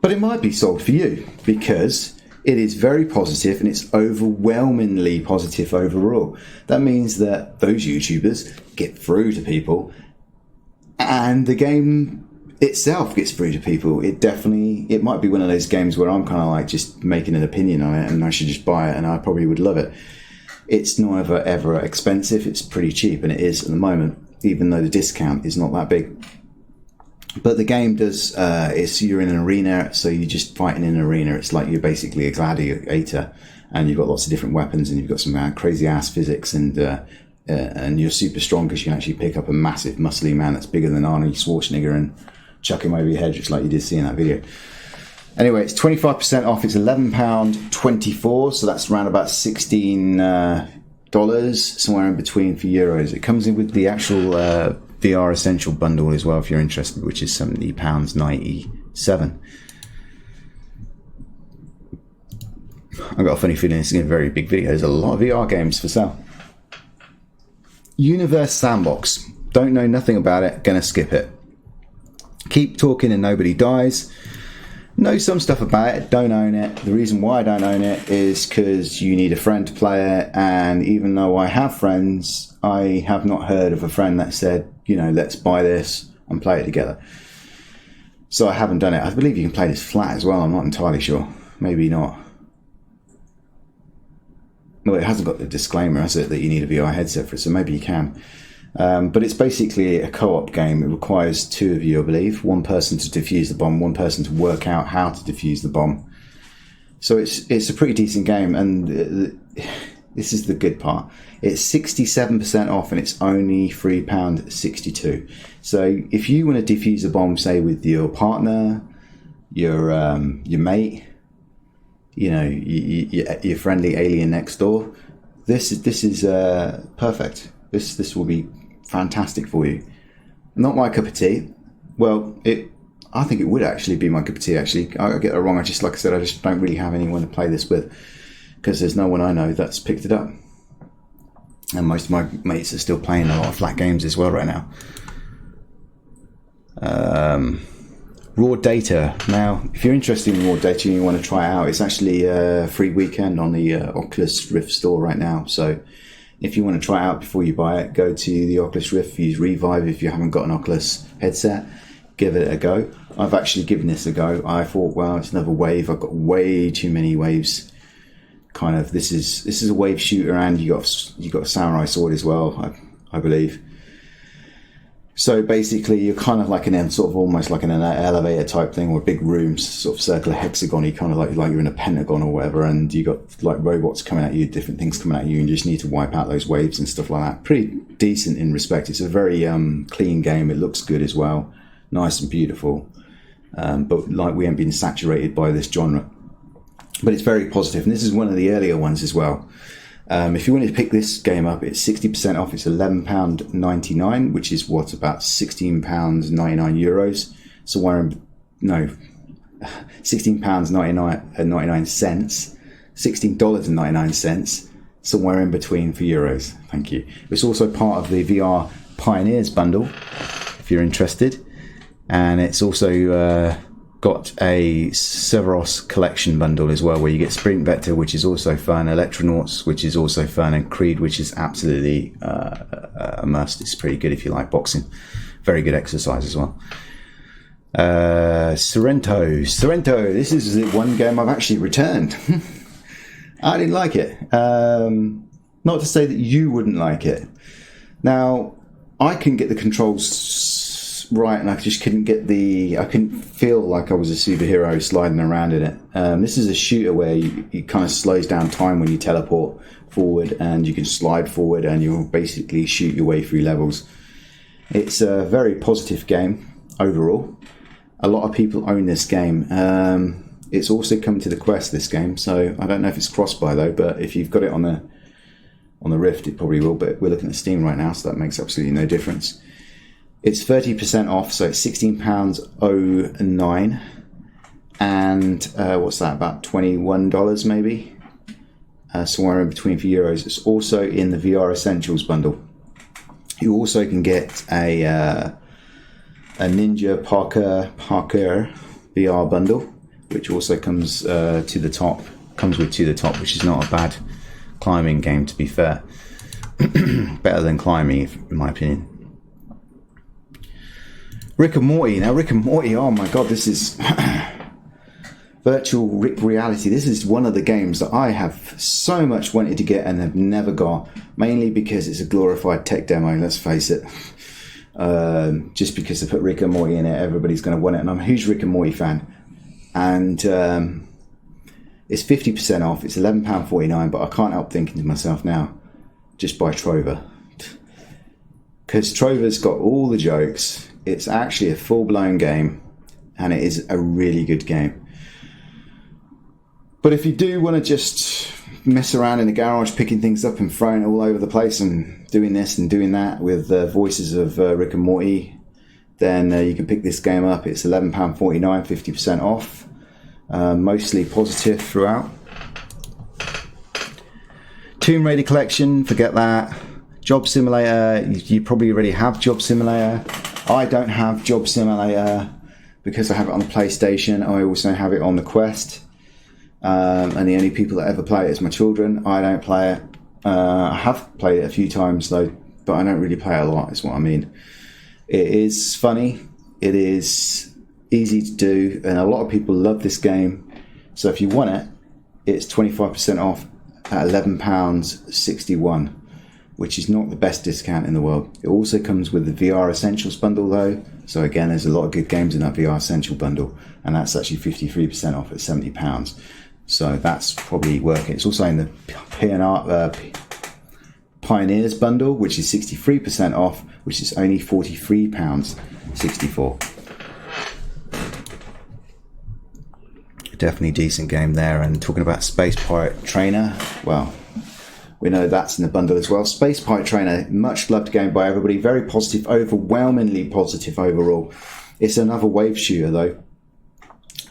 But it might be sold for you, because it is very positive, and it's overwhelmingly positive overall. That means that those YouTubers get through to people, and the game itself gets through to people. It might be one of those games where I'm kind of just making an opinion on it, and I should just buy it, and I probably would love it. It's not ever expensive. It's pretty cheap, and it is at the moment, even though the discount is not that big. But the game does, you're in an arena, so you're just fighting in an arena. It's like you're basically a gladiator, and you've got lots of different weapons, and you've got some crazy ass physics, and you're super strong because you can actually pick up a massive muscly man that's bigger than Arnold Schwarzenegger and chuck him over your head, just like you did see in that video. Anyway, it's 25% off. It's £11.24, so that's around about $16, somewhere in between for euros. It comes in with the actual VR Essential bundle as well, if you're interested, which is £70.97. I've got a funny feeling this is going to be a very big video. There's a lot of VR games for sale. Universe Sandbox. Don't know nothing about it. Gonna skip it. Keep Talking and Nobody Dies. Know some stuff about it. Don't own it. The reason why I don't own it is because you need a friend to play it. And even though I have friends, I have not heard of a friend that said, you know, let's buy this and play it together. So I haven't done it. I believe you can play this flat as well. I'm not entirely sure. Maybe not. Well, it hasn't got the disclaimer, has it, that you need a VR headset for it, so maybe you can. But it's basically a co-op game. It requires two of you, I believe. One person to defuse the bomb, one person to work out how to defuse the bomb. So it's a pretty decent game, and this is the good part. It's 67% off, and it's only £3.62. So if you want to defuse a bomb, say with your partner, your mate, you know, your friendly alien next door, this is perfect. This will be fantastic for you. Not my cup of tea. Well, I think it would actually be my cup of tea. Actually, I get it wrong. Like I said, I just don't really have anyone to play this with because there's no one I know that's picked it up, and most of my mates are still playing a lot of flat games as well right now. Raw Data. Now, if you're interested in Raw Data and you want to try it out, it's actually a free weekend on the Oculus Rift store right now. So if you want to try it out before you buy it, go to the Oculus Rift, use Revive if you haven't got an Oculus headset, give it a go. I've actually given this a go. I thought, well, it's another wave. I've got way too many waves. Kind of, this is a wave shooter, and you got a samurai sword as well, I believe. So basically, you're kind of like almost like in an elevator type thing, or a big room, sort of circular hexagon-y, kind of like you're in a pentagon or whatever, and you got like robots coming at you, different things coming at you, and you just need to wipe out those waves and stuff like that. Pretty decent in respect. It's a very clean game. It looks good as well, nice and beautiful. But like, we haven't been saturated by this genre. But it's very positive, and this is one of the earlier ones as well. If you wanted to pick this game up, it's 60% off. It's £11.99, which is about €16.99. So £16.99, $16.99, somewhere in between for euros. Thank you. It's also part of the VR Pioneers bundle, if you're interested, and it's also got a Severos collection bundle as well, where you get Sprint Vector, which is also fun, Electronauts, which is also fun, and Creed, which is absolutely a must. It's pretty good if you like boxing. Very good exercise as well. Sorrento. This is the one game I've actually returned. I didn't like it. Not to say that you wouldn't like it. Now, I can get the controls right, and I just couldn't I couldn't feel like I was a superhero sliding around in it. This is a shooter where you kind of slows down time when you teleport forward, and you can slide forward, and you'll basically shoot your way through levels. It's a very positive game overall. A lot of people own this game. It's also come to the Quest, this game, so I don't know if it's cross-buy though, but if you've got it on the Rift, it probably will, but we're looking at Steam right now, so that makes absolutely no difference. It's 30% off, so it's £16.09, and what's that, about $21 maybe? Somewhere in between for euros. It's also in the VR Essentials bundle. You also can get a Ninja Parker VR bundle, which also comes with To the Top, which is not a bad climbing game, to be fair. Better than climbing, in my opinion. Rick and Morty. Now, Rick and Morty, oh my god, this is virtual Rick reality. This is one of the games that I have so much wanted to get and have never got, mainly because it's a glorified tech demo, let's face it. Just because they put Rick and Morty in it, everybody's going to want it, and I'm a huge Rick and Morty fan. And It's 50% off. It's £11.49, but I can't help thinking to myself now, just buy Trover. Because Trover's got all the jokes. It's actually a full-blown game, and it is a really good game. But if you do want to just mess around in the garage, picking things up and throwing it all over the place and doing this and doing that with voices of Rick and Morty, then you can pick this game up. It's £11.49, 50% off. Mostly positive throughout. Tomb Raider collection, forget that. Job Simulator, you probably already have Job Simulator. I don't have Job Simulator because I have it on the PlayStation. I also have it on the Quest. And the only people that ever play it is my children. I don't play it. I have played it a few times though, but I don't really play it a lot, is what I mean. It is funny. It is easy to do, and a lot of people love this game. So if you want it, it's 25% off at £11.61, which is not the best discount in the world. It also comes with the VR Essentials bundle though. So again, there's a lot of good games in that VR Essential bundle, and that's actually 53% off at £70. So that's probably worth it. It's also in the Pioneers bundle, which is 63% off, which is only £43.64. Definitely decent game there. And talking about Space Pirate Trainer, well, we know that's in the bundle as well. Space Pirate Trainer, much loved game by everybody. Very positive, overwhelmingly positive overall. It's another wave shooter though,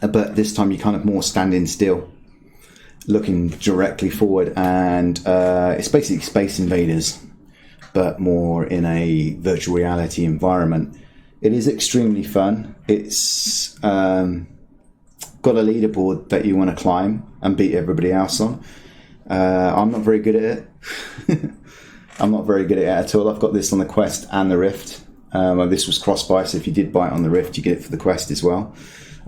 but this time you're kind of more standing still, looking directly forward, and it's basically Space Invaders, but more in a virtual reality environment. It is extremely fun. It's got a leaderboard that you want to climb and beat everybody else on. I'm not very good at it. I'm not very good at it at all. I've got this on the Quest and the Rift. This was cross-buy, so if you did buy it on the Rift, you get it for the Quest as well.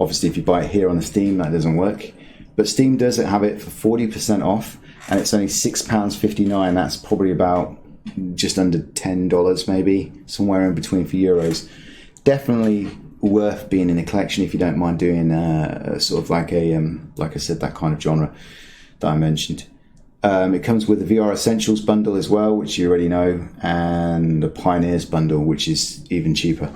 Obviously, if you buy it here on the Steam, that doesn't work. But Steam does have it for 40% off, and it's only £6.59. That's probably about just under $10, maybe, somewhere in between for euros. Definitely worth being in a collection if you don't mind doing sort of like a, like I said, that kind of genre that I mentioned. It comes with the VR Essentials bundle as well, which you already know, and the Pioneers bundle, which is even cheaper.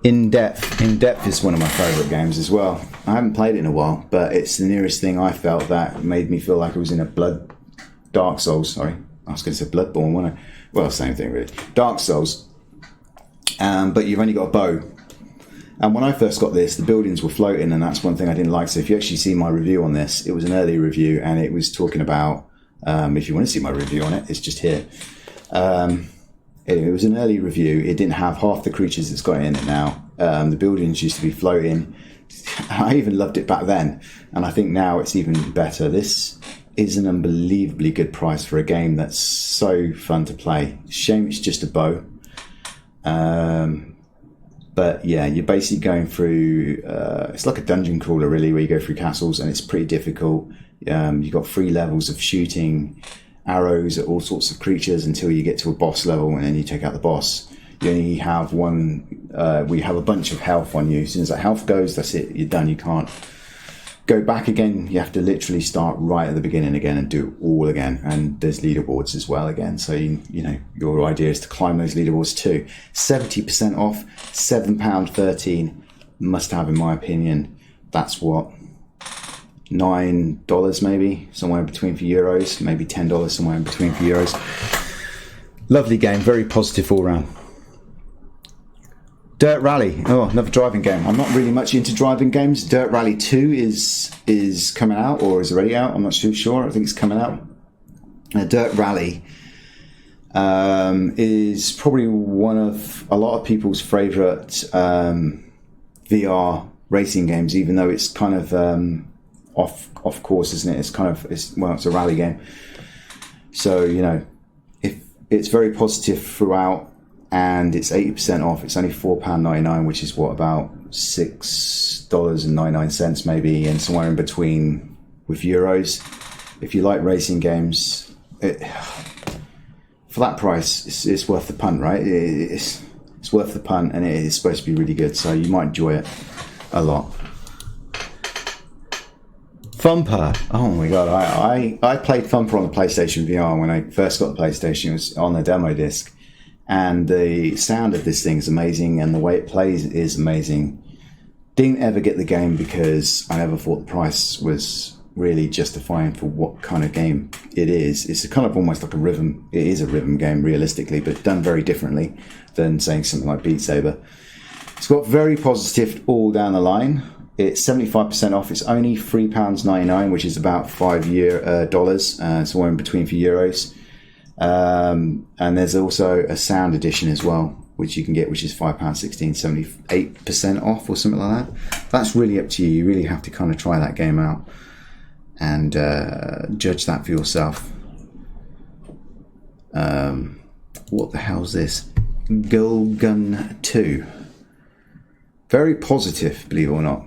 In Depth is one of my favourite games as well. I haven't played it in a while, but it's the nearest thing I felt that made me feel like I was in a Dark Souls, sorry. I was going to say Bloodborne, wasn't I? Well, same thing really. Dark Souls. But you've only got a bow. And when I first got this, the buildings were floating, and that's one thing I didn't like. So if you actually see my review on this, it was an early review, and it was talking about, if you want to see my review on it, it's just here. It was an early review. It didn't have half the creatures it's got in it now. The buildings used to be floating. I even loved it back then, and I think now it's even better. This is an unbelievably good price for a game that's so fun to play. Shame it's just a bow. But yeah, you're basically going through, it's like a dungeon crawler really, where you go through castles, and it's pretty difficult. You've got 3 levels of shooting arrows at all sorts of creatures until you get to a boss level, and then you take out the boss. You only have one, we have a bunch of health on you. As soon as that health goes, that's it, you're done. You can't go back again. You have to literally start right at the beginning again and do it all again. And there's leaderboards as well again, so you know your idea is to climb those leaderboards too. 70% off, £7.13, must have in my opinion. That's what, $9 maybe, somewhere in between for euros, maybe $10 somewhere in between for euros. Lovely game, very positive all round. Dirt Rally, oh, another driving game. I'm not really much into driving games. Dirt Rally 2 is coming out, or is already out, I'm not too sure. I think it's coming out. Dirt Rally is probably one of a lot of people's favourite VR racing games, even though it's kind of off course, isn't it? It's kind of, it's a rally game. So, you know, if it's very positive throughout, and it's 80% off. It's only £4.99, which is what, about $6.99 maybe, and somewhere in between with euros. If you like racing games, for that price, it's worth the punt, right? It's worth the punt, and it is supposed to be really good, so you might enjoy it a lot. Thumper. Oh my god, I played Thumper on the PlayStation VR when I first got the PlayStation. It was on the demo disc. And the sound of this thing is amazing, and the way it plays is amazing. Didn't ever get the game because I never thought the price was really justifying for what kind of game it is. It's kind of almost like a rhythm. It is a rhythm game, realistically, but done very differently than saying something like Beat Saber. It's got very positive all down the line. It's 75% off. It's only £3.99, which is about $5, somewhere in between for euros. And there's also a sound edition as well, which you can get, which is £5.16, 78% off or something like that. That's really up to you. You really have to kind of try that game out and judge that for yourself. What the hell's this? Girl Gun 2. Very positive, believe it or not.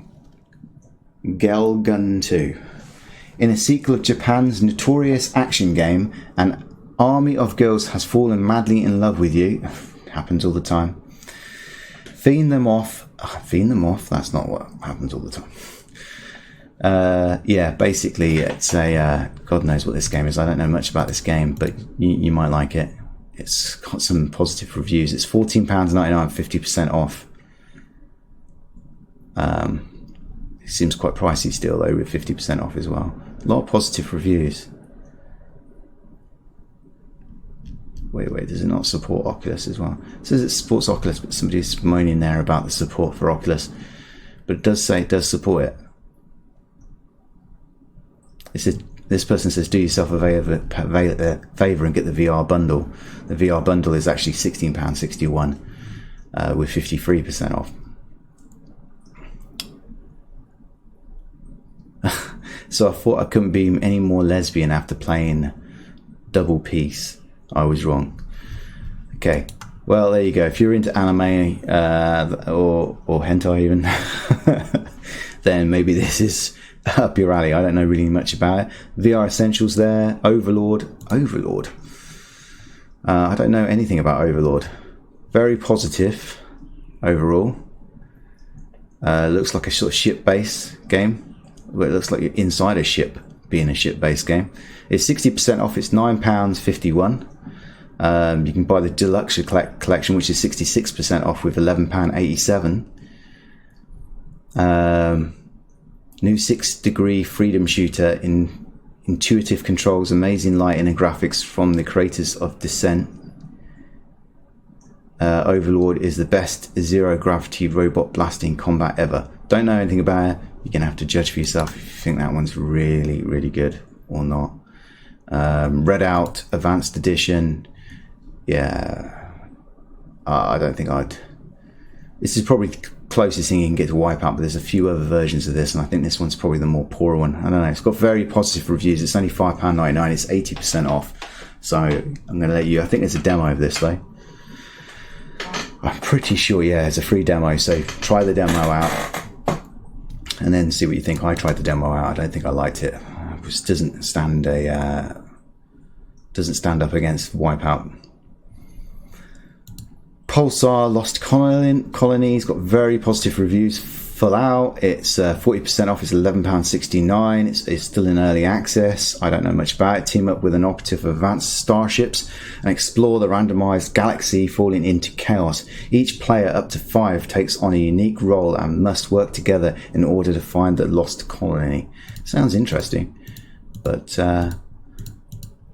Girl Gun 2. In a sequel of Japan's notorious action game, an army of girls has fallen madly in love with you. Happens all the time. Fiend them off. That's not what happens all the time. Yeah, basically it's a God knows what this game is. I don't know much about this game, but you might like it. It's got some positive reviews. It's £14.99, 50% off. It seems quite pricey still though, with 50% off as well. A lot of positive reviews. Wait, does it not support Oculus as well? It says it supports Oculus, but somebody's moaning there about the support for Oculus. But it does say it does support it. This person says, do yourself a favour and get the VR bundle. The VR bundle is actually £16.61 with 53% off. So I thought I couldn't be any more lesbian after playing Double Peace. I was wrong. Okay, well there you go. If you're into anime or hentai even, then maybe this is up your alley. I don't know really much about it. VR Essentials there. Overlord. I don't know anything about Overlord. Very positive overall. Looks like a sort of ship-based game. Well, it looks like you're inside a ship, being a ship-based game. It's 60% off. It's £9.51. You can buy the deluxe collection, which is 66% off with £11.87. New 6-degree freedom shooter in intuitive controls, amazing lighting and graphics from the creators of Descent. Overlord is the best zero gravity robot blasting combat ever. Don't know anything about it. You're gonna have to judge for yourself if you think that one's really, really good or not. Red Out Advanced Edition. Yeah, I don't think I'd. This is probably the closest thing you can get to Wipeout, but there's a few other versions of this, and I think this one's probably the more poorer one. I don't know. It's got very positive reviews. It's only £5.99. It's 80% off. So I'm going to let you. I think there's a demo of this though. I'm pretty sure. Yeah, it's a free demo. So try the demo out, and then see what you think. I tried the demo out. I don't think I liked it. It just doesn't stand up against Wipeout. Pulsar Lost Colonies got very positive reviews. Fallout, it's 40% off. It's £11.69. It's still in early access. I don't know much about it. Team up with an operative of advanced starships and explore the randomized galaxy falling into chaos. Each player, up to 5, takes on a unique role and must work together in order to find the lost colony. Sounds interesting, but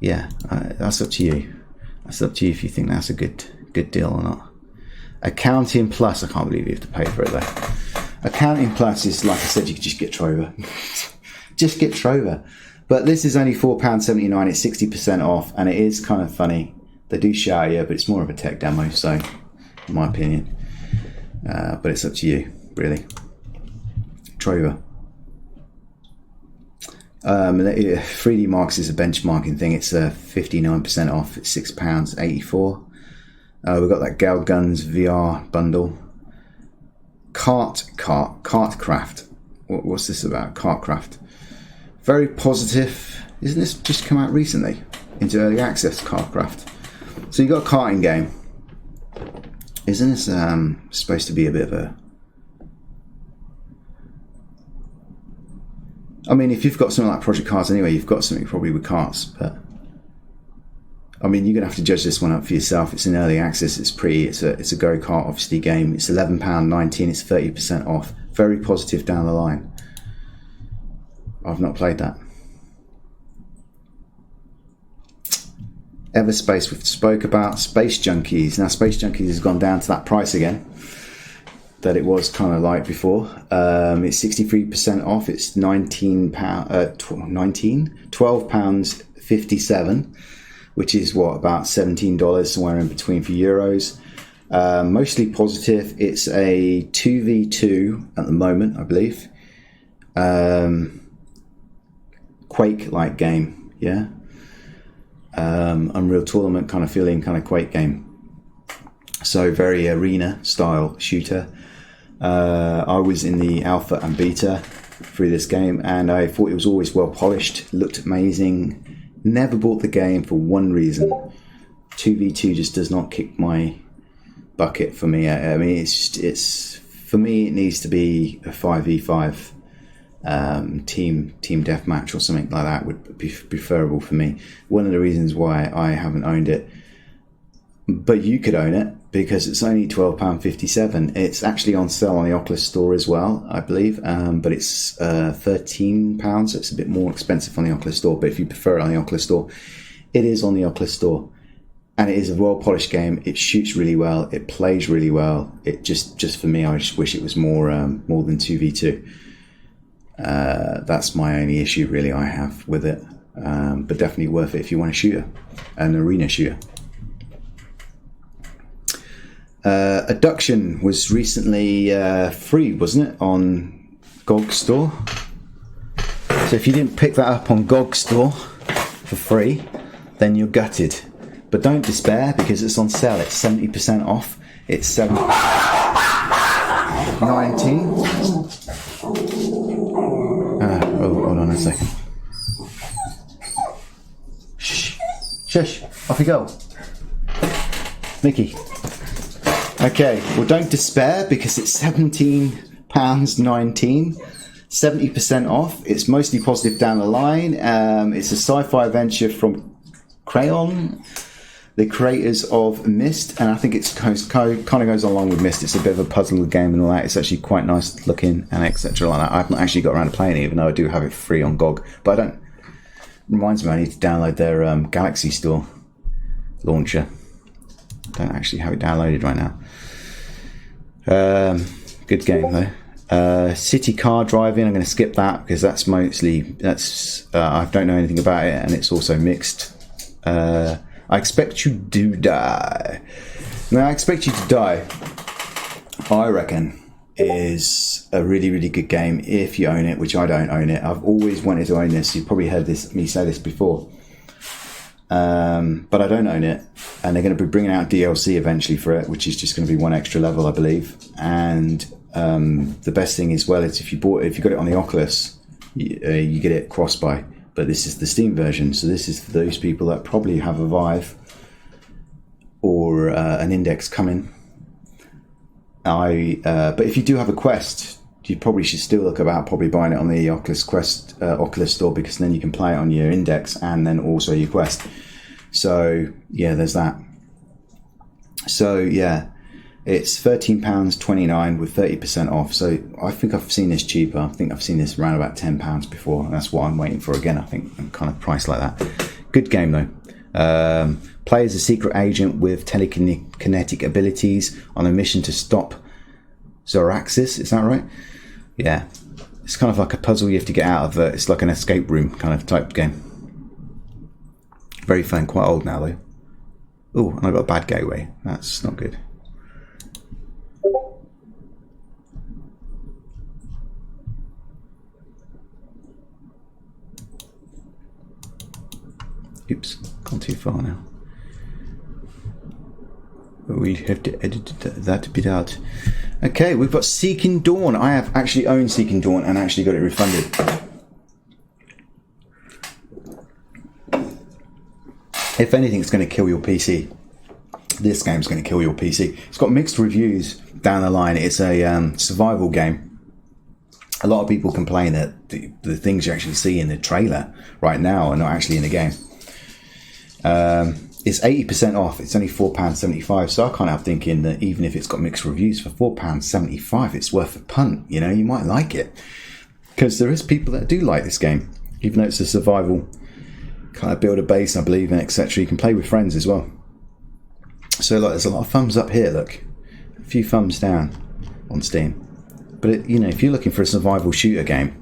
yeah, that's up to you. That's up to you if you think that's a good deal or not. Accounting Plus, I can't believe you have to pay for it though. Accounting Plus is, like I said, you could just get Trover. Just get Trover. But this is only £4.79. It's 60% off, and it is kind of funny. They do shout at you, but it's more of a tech demo, so in my opinion. But it's up to you, really. Trover. 3D Marks is a benchmarking thing. It's 59% off. It's £6.84. We've got that Gal Guns VR bundle. Cartcraft. What's this about? Cartcraft. Very positive. Isn't this just come out recently? Into early access, Cartcraft. So you got a karting game. Isn't this supposed to be a bit of a... I mean, if you've got something like Project Cars anyway, you've got something probably with cars, but I mean, you're gonna have to judge this one up for yourself. It's in early access. It's a go-kart obviously game. It's £11.19. It's 30% off. Very positive down the line. I've not played that. Everspace we've spoke about. Space Junkies. Now Space Junkies has gone down to that price again that it was kind of like before. It's 63% off. It's £12.57, which is what, about $17, somewhere in between for euros. Mostly positive. It's a 2v2 at the moment, I believe. Quake-like game, yeah. Unreal Tournament kind of feeling, kind of Quake game. So very arena style shooter. I was in the alpha and beta through this game, and I thought it was always well polished, looked amazing. Never bought the game for one reason: 2v2 just does not kick my bucket for me. I mean, it's for me it needs to be a 5v5 team deathmatch or something like that would be preferable for me. One of the reasons why I haven't owned it, but you could own it because it's only £12.57. It's actually on sale on the Oculus Store as well, I believe, but it's £13, so it's a bit more expensive on the Oculus Store. But if you prefer it on the Oculus Store, it is on the Oculus Store, and it is a well polished game. It shoots really well, it plays really well. It just for me, I just wish it was more than 2v2. That's my only issue really I have with it, but definitely worth it if you want a shooter, an arena shooter. Adduction was recently free, wasn't it, on GOG Store? So if you didn't pick that up on GOG Store for free, then you're gutted. But don't despair, because it's on sale. It's 70% off. It's $7.19. Hold on a second. Shh. Shush. Off you go. Mickey. Okay, well, don't despair, because it's £17.19, 70% off. It's mostly positive down the line. It's a sci-fi adventure from Crayon, the creators of Myst, and I think it kind of goes along with Myst. It's a bit of a puzzle game and all that. It's actually quite nice looking and etc. like that. I've not actually got around to playing it, even though I do have it free on GOG. But I don't. Reminds me, I need to download their Galaxy Store launcher. Don't actually have it downloaded right now. Good game though. City car driving, I'm going to skip that because I don't know anything about it, and it's also mixed. I Expect You to Die. Now, I Expect You to Die, I reckon, is a really, really good game if you own it, which I don't own it. I've always wanted to own this. You've probably heard me say this before. But I don't own it, and they're going to be bringing out DLC eventually for it, which is just going to be one extra level, I believe. And the best thing as well is if you got it on the Oculus, you get it cross-buy. But this is the Steam version, so this is for those people that probably have a Vive or an Index coming. But if you do have a Quest, you probably should still look about probably buying it on the Oculus Store, because then you can play it on your Index and then also your Quest. So yeah, there's that. So yeah, it's £13.29 with 30% off. So I think I've seen this cheaper. I think I've seen this around about £10 before. And that's what I'm waiting for again. I think I'm kind of priced like that. Good game though. Play as a secret agent with telekinetic abilities on a mission to stop Zoraxis. Is that right? Yeah. It's kind of like a puzzle you have to get out of. It's like an escape room kind of type game. Very fun. Quite old now though. Oh, and I got a bad gateway. That's not good. Oops, gone too far now. We have to edit that bit out. Okay, we've got Seeking Dawn. I have actually owned Seeking Dawn and actually got it refunded. If anything, it's going to kill your PC. This game's going to kill your PC. It's got mixed reviews down the line. It's a survival game. a lot of people complain that the things you actually see in the trailer right now are not actually in the game. It's 80% off. It's only £4.75. So I can't help thinking that even if it's got mixed reviews, for £4.75, it's worth a punt. You know, you might like it, because there is people that do like this game, even though it's a survival kind of build a base, I believe, and etc. You can play with friends as well. So look, there's a lot of thumbs up here. Look, a few thumbs down on Steam. But you know, if you're looking for a survival shooter game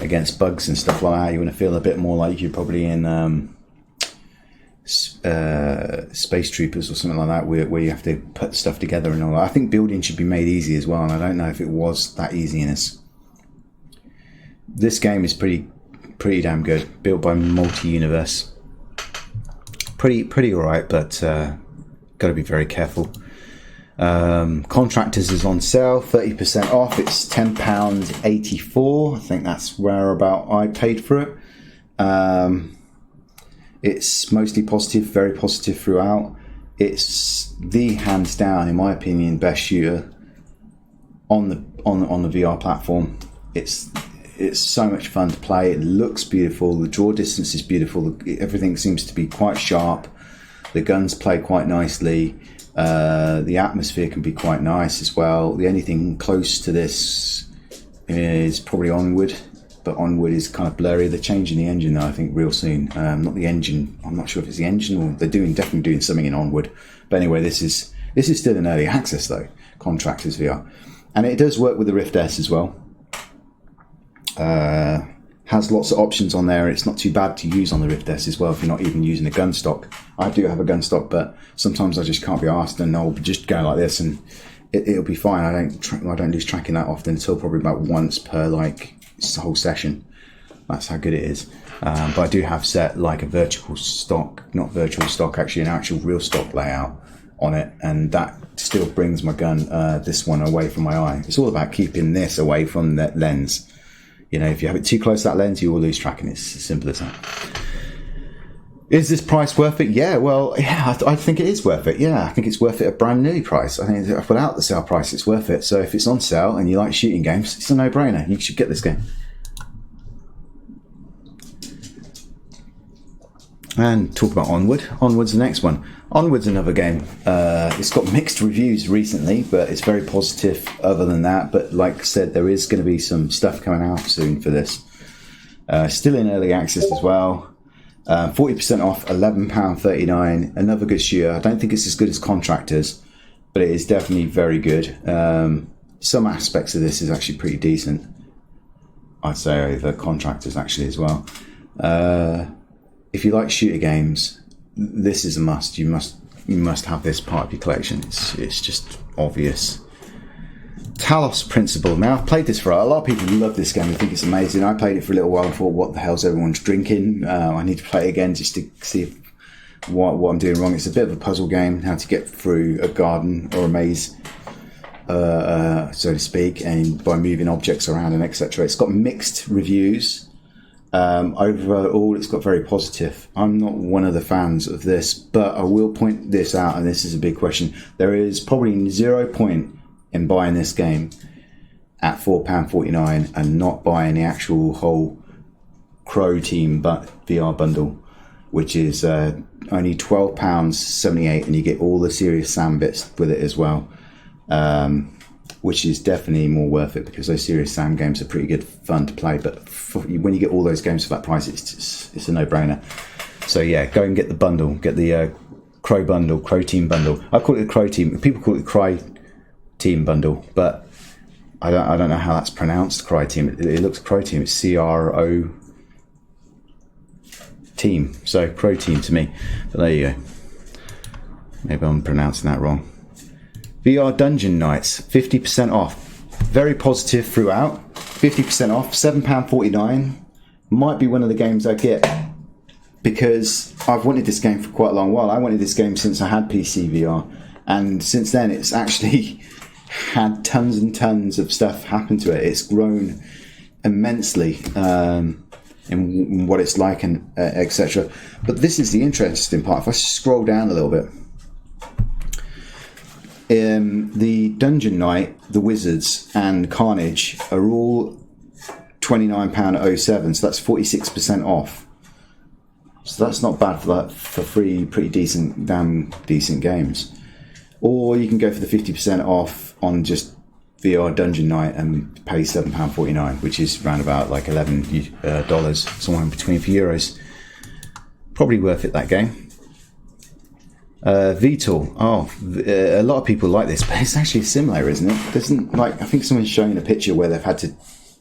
against bugs and stuff like that, you want to feel a bit more like you're probably in Space Troopers or something like that, where you have to put stuff together and all that. I think building should be made easy as well, and I don't know if it was that easy in this. This game is pretty damn good, built by Multi-Universe. Pretty alright, but got to be very careful. Contractors is on sale, 30% off. It's £10.84. I think that's where about I paid for it. It's mostly positive, very positive throughout. It's the hands down, in my opinion, best shooter on the VR platform. It's so much fun to play. It looks beautiful. The draw distance is beautiful. Everything seems to be quite sharp. The guns play quite nicely. The atmosphere can be quite nice as well. The only thing close to this is probably Onward, but Onward is kind of blurry. They're changing the engine though, I think, real soon. Not the engine. I'm not sure if it's the engine, or they're definitely doing something in Onward. But anyway, this is still in early access though. Contractors VR, and it does work with the Rift S as well. Has lots of options on there. It's not too bad to use on the Rift S as well if you're not even using a gun stock. I do have a gun stock, but sometimes I just can't be asked, and I'll just go like this, and it'll be fine. I don't lose tracking that often until probably about once per whole session. That's how good it is. But I do have set like a virtual stock, not virtual stock, actually an actual real stock layout on it, and that still brings my gun, this one, away from my eye. It's all about keeping this away from that lens. You know, if you have it too close to that lens, you will lose tracking. It's as simple as that. Is this price worth it? Yeah, well, yeah, I think it is worth it. Yeah, I think it's worth it at a brand new price. I think without the sale price, it's worth it. So if it's on sale and you like shooting games, it's a no-brainer. You should get this game. And talk about Onward. Onward's the next one. Onward's another game. It's got mixed reviews recently, but it's very positive other than that. But like I said, there is going to be some stuff coming out soon for this. Still in early access as well. 40% off, £11.39. Another good shooter. I don't think it's as good as Contractors, but it is definitely very good. Some aspects of this is actually pretty decent. I'd say over Contractors actually as well. If you like shooter games, this is a must. You must have this part of your collection. It's just obvious. Talos Principle. Now, I've played this for a lot of people love this game. I think it's amazing. I played it for a little while and thought, what the hell's everyone's drinking? I need to play it again just to see what I'm doing wrong. It's a bit of a puzzle game, how to get through a garden or a maze, so to speak, and by moving objects around and etc. It's got mixed reviews. Overall, it's got very positive. I'm not one of the fans of this, but I will point this out, and this is a big question. There is probably 0 point in buying this game at £4.49 and not buying the actual whole Crow Team VR bundle, which is only £12.78, and you get all the Serious Sam bits with it as well. Which is definitely more worth it, because those Serious Sam games are pretty good fun to play, but when you get all those games for that price, it's a no-brainer. So yeah, go and get the bundle, get the Crow bundle, Crow Team bundle. I call it the Crow Team. People call it the Cry Team bundle, but I don't know how that's pronounced. Cry Team. It looks Crow Team. It's CRO Team. So Crow Team to me. But there you go. Maybe I'm pronouncing that wrong. VR Dungeon Nights, 50% off. Very positive throughout. 50% off, £7.49. Might be one of the games I get, because I've wanted this game for quite a long while. I wanted this game since I had PC VR, and since then it's actually had tons and tons of stuff happen to it. It's grown immensely in what it's like and etc. But this is the interesting part. If I scroll down a little bit, the Dungeon Knight, the Wizards, and Carnage are all £29.07, so that's 46% off. So that's not bad for that, for free, pretty damn decent games. Or you can go for the 50% off on just VR Dungeon Night and pay £7.49, which is around about like $11, somewhere in between for euros. Probably worth it, that game. VTOL. A lot of people like this, but it's actually similar, isn't it? Doesn't, like, I think someone's showing a picture where they've had to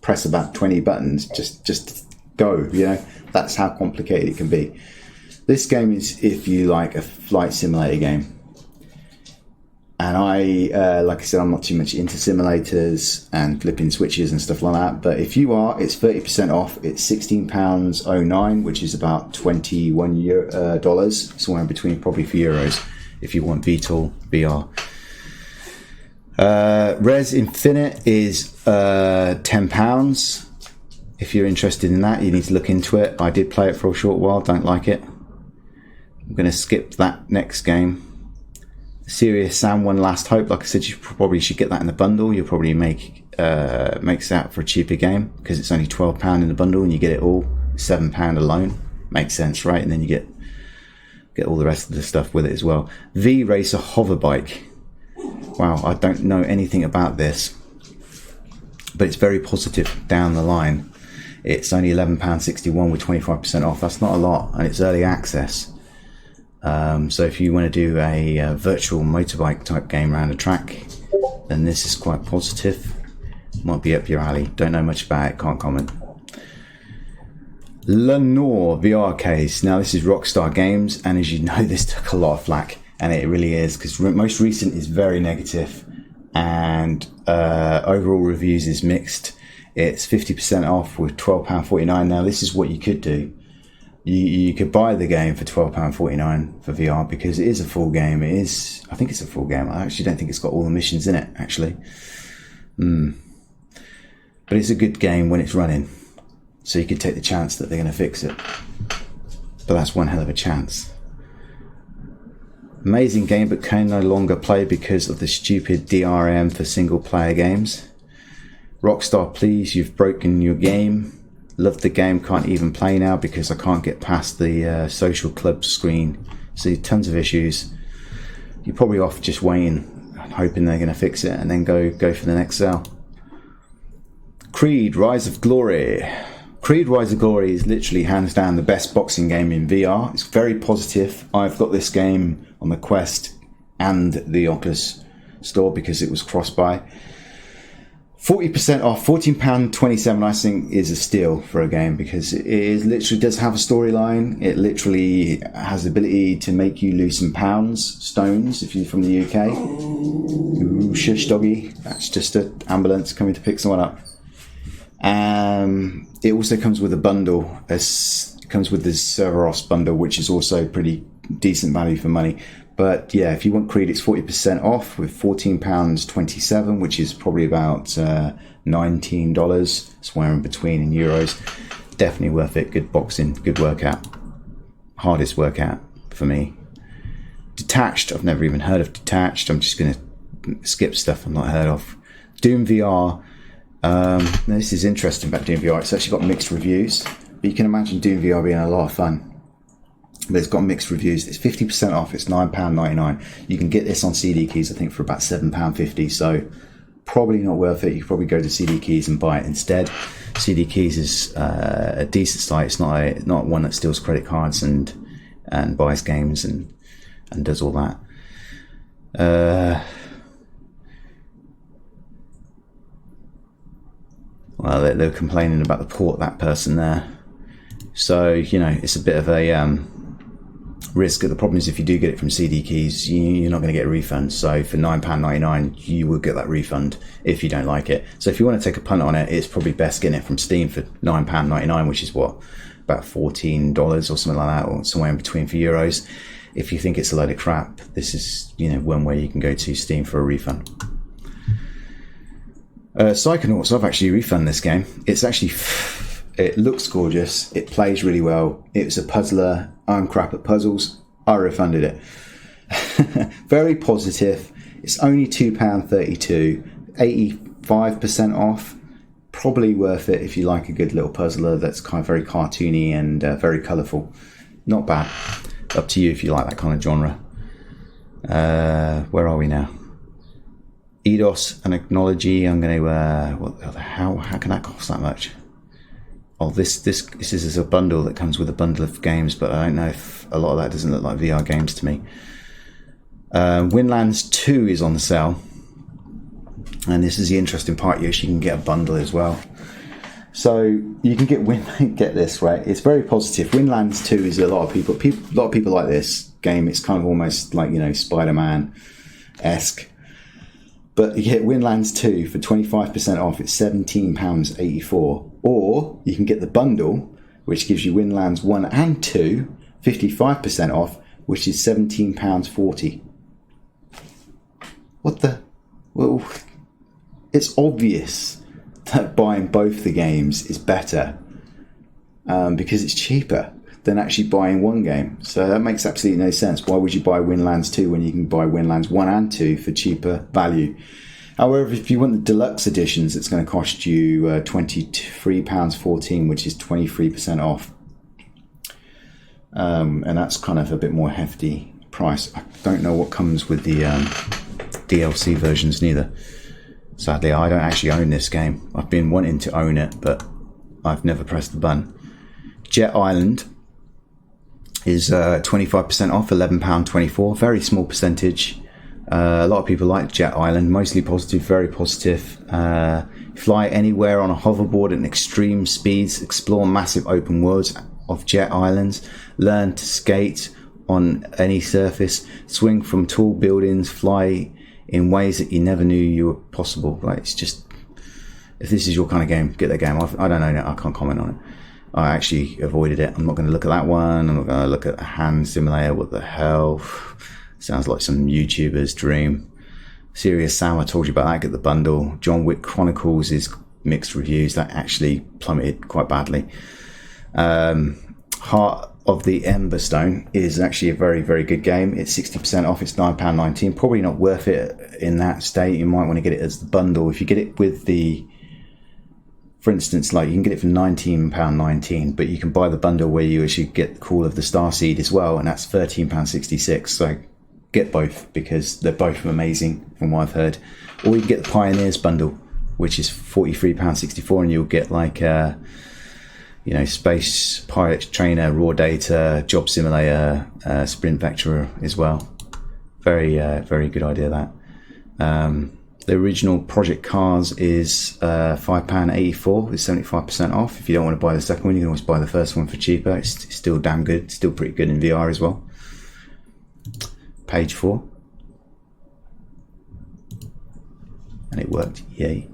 press about 20 buttons just go, you know. That's how complicated it can be. This game is if you like a flight simulator game. And like I said, I'm not too much into simulators and flipping switches and stuff like that. But if you are, it's 30% off. It's £16.09, which is about $21, somewhere in between, probably for euros, if you want VTOL VR. Res Infinite is £10. If you're interested in that, you need to look into it. I did play it for a short while, don't like it. I'm going to skip that next game. Serious Sam One Last Hope, like I said, you probably should get that in the bundle. You'll probably makes that for a cheaper game because it's only £12 in the bundle and you get it all £7 alone. Makes sense, right? And then you get all the rest of the stuff with it as well. V Racer Hoverbike. Wow, I don't know anything about this, but it's very positive down the line. It's only £11.61 with 25% off. That's not a lot, and it's early access. So if you want to do a virtual motorbike type game around a track, then this is quite positive. Might be up your alley. Don't know much about it, can't comment. Lenore VR case. Now this is Rockstar Games, and as you know, this took a lot of flack, and it really is, because most recent is very negative, and overall reviews is mixed. It's 50% off with £12.49. Now this is what you could do. You could buy the game for £12.49 for VR, because it is a full game. I think it's a full game. I actually don't think it's got all the missions in it, actually. But it's a good game when it's running. So you could take the chance that they're going to fix it. But that's one hell of a chance. Amazing game, but can no longer play because of the stupid DRM for single player games. Rockstar, please, you've broken your game. Love the game, can't even play now because I can't get past the social club screen. See, tons of issues. You're probably off just waiting, hoping they're going to fix it, and then go for the next sale. Creed Rise of Glory. Creed Rise of Glory is literally hands down the best boxing game in VR. It's very positive. I've got this game on the Quest and the Oculus store because it was cross-buy. 40% off, £14.27, I think, is a steal for a game, because it literally does have a storyline. It literally has the ability to make you lose some stones, if you're from the UK. Ooh, shush doggy. That's just an ambulance coming to pick someone up. It also comes with a bundle. It comes with the Cerberus bundle, which is also pretty decent value for money. But yeah, if you want Creed, it's 40% off with £14.27, which is probably about $19, somewhere in between in euros. Definitely worth it. Good boxing, good workout. Hardest workout for me. Detached, I've never even heard of Detached. I'm just going to skip stuff I've not heard of. Doom VR. This is interesting about Doom VR. It's actually got mixed reviews. But you can imagine Doom VR being a lot of fun. But it's got mixed reviews. It's 50% off. It's £9.99. You can get this on CD Keys, I think, for about £7.50. So probably not worth it. You could probably go to CD Keys and buy it instead. CD Keys is a decent site. It's not one that steals credit cards and buys games and does all that. Well, they're complaining about the port, that person there. So, you know, it's a bit of a risk. The problem is if you do get it from CD Keys, you're not going to get a refund. So for £9.99, you will get that refund if you don't like it. So if you want to take a punt on it, it's probably best getting it from Steam for £9.99, which is what, about $14 or something like that, or somewhere in between for euros. If you think it's a load of crap, this is, you know, one way you can go to Steam for a refund. Psychonauts, I've actually refunded this game. It's actually, it looks gorgeous. It plays really well. It's a puzzler. I'm crap at puzzles. I refunded it. Very positive. It's only £2.32, 85% off. probably worth it if you like a good little puzzler that's kind of very cartoony and very colourful. Not bad. Up to you if you like that kind of genre. Where are we now? Eidos and Acknowledge. I'm going to. How can that cost that much? Oh, this is a bundle that comes with a bundle of games, but I don't know if a lot of that doesn't look like VR games to me. Windlands 2 is on sale, and this is the interesting part. You actually can get a bundle as well, so you can get this right. It's very positive. Windlands 2 is a lot of people like this game. It's kind of almost like, you know, Spider-Man-esque. But you get Windlands 2 for 25% off. It's £17.84. Or you can get the bundle, which gives you Windlands 1 and 2, 55% off, which is £17.40. What the? Well, it's obvious that buying both the games is better because it's cheaper than actually buying one game. So that makes absolutely no sense. Why would you buy Windlands 2 when you can buy Windlands 1 and 2 for cheaper value? However, if you want the deluxe editions, it's going to cost you £23.14, which is 23% off. And that's kind of a bit more hefty price. I don't know what comes with the DLC versions neither. Sadly, I don't actually own this game. I've been wanting to own it, but I've never pressed the button. Jet Island is 25% off, £11.24. Very small percentage. A lot of people like Jet Island, mostly positive, very positive. Fly anywhere on a hoverboard at extreme speeds, explore massive open worlds of Jet Islands, learn to skate on any surface, swing from tall buildings, fly in ways that you never knew you were possible. Like, it's just, if this is your kind of game, get that game. I don't know, I can't comment on it. I actually avoided it. I'm not going to look at that one. I'm not going to look at a hand simulator. What the hell? Sounds like some YouTuber's dream. Serious Sam, I told you about that. Get the bundle. John Wick Chronicles is mixed reviews. That actually plummeted quite badly. Heart of the Emberstone is actually a very, very good game. It's 60% off. It's £9.19. Probably not worth it in that state. You might want to get it as the bundle. If you get it with the, for instance, like, you can get it for £19.19, but you can buy the bundle where you actually get the Call of the Starseed as well, and that's £13.66. So get both, because they're both amazing from what I've heard. Or you can get the Pioneers bundle, which is £43.64, and you'll get like Space Pirate Trainer, Raw Data, Job Simulator, Sprint Vector as well. Very very good idea, that. The original Project Cars is £5.84 with 75% off. If you don't want to buy the second one, you can always buy the first one for cheaper. It's still damn good, still pretty good in VR as well. Page 4. And it worked, yay.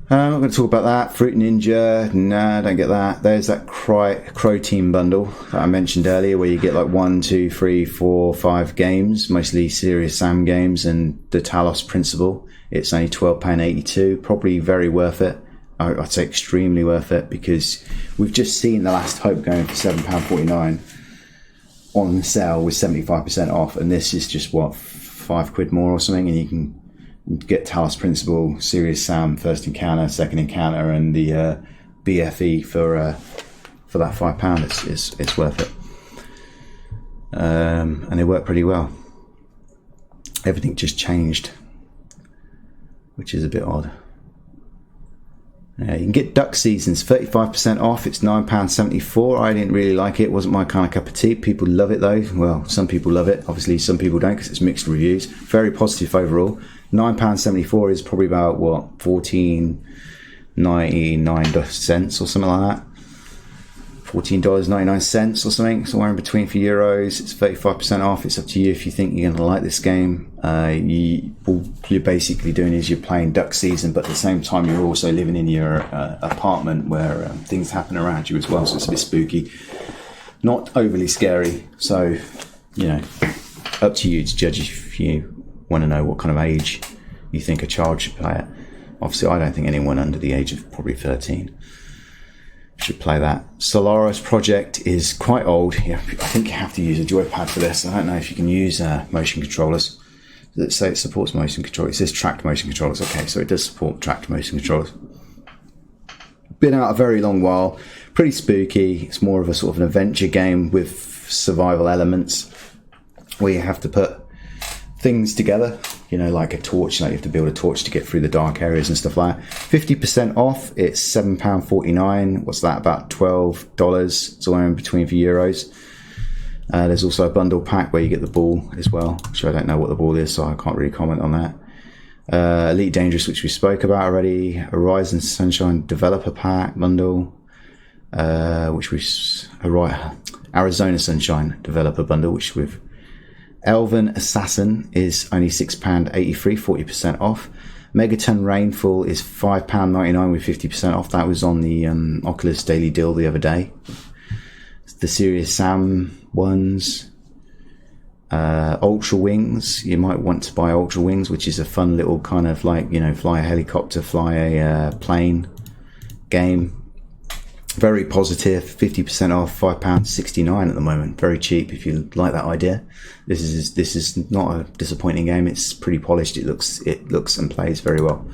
I'm not going to talk about that. Fruit Ninja, nah, don't get that. There's that Crow Team bundle that I mentioned earlier, where you get like 1, 2, 3, 4, 5 games, mostly Serious Sam games, and the Talos Principle. It's only £12.82, probably very worth it. I'd say extremely worth it, because we've just seen The Last Hope going for £7.49 on sale with 75% off, and this is just what, £5 more or something, and you can get Talos Principle, Serious Sam, First Encounter, Second Encounter, and the BFE for that £5. It's worth it, and they work pretty well. Everything just changed, which is a bit odd. You can get Duck Seasons 35% off. It's £9.74. I didn't really like it. It wasn't my kind of cup of tea. People love it though. Well, some people love it. Obviously, some people don't, because it's mixed reviews. Very positive overall. £9.74 is probably about what, 14.99 cents or something like that. $14.99 or something, somewhere in between for euros. It's 35% off. It's up to you if you think you're going to like this game. All you're basically doing is you're playing Duck Season, but at the same time you're also living in your apartment where things happen around you as well, so it's a bit spooky. Not overly scary, so, up to you to judge if you want to know what kind of age you think a child should play it. Obviously, I don't think anyone under the age of probably 13 should play that. Solaris Project is quite old. Yeah, I think you have to use a joypad for this. I don't know if you can use motion controllers. Does it say it supports motion controllers? It says tracked motion controllers. Okay, so it does support tracked motion controllers. been out a very long while. Pretty spooky. It's more of a sort of an adventure game with survival elements where you have to put things together, you know, like a torch, like you have to build a torch to get through the dark areas and stuff like that. 50% off, it's £7.49. What's that, about $12, somewhere in between for euros. There's also a bundle pack where you get the ball as well, which I don't know what the ball is, so I can't really comment on that. Elite Dangerous, which we spoke about already. Horizon Sunshine Developer Pack bundle, which was Arizona Sunshine Developer Bundle, which we've. Elven Assassin is only £6.83, 40% off. Megaton Rainfall is £5.99 with 50% off. That was on the Oculus Daily Deal the other day. The Serious Sam ones. Ultra Wings. You might want to buy Ultra Wings, which is a fun little kind of like, you know, fly a helicopter, fly a plane game. Very positive, 50% off, £5.69 at the moment. Very cheap if you like that idea. This is not a disappointing game. It's pretty polished. It looks and plays very well.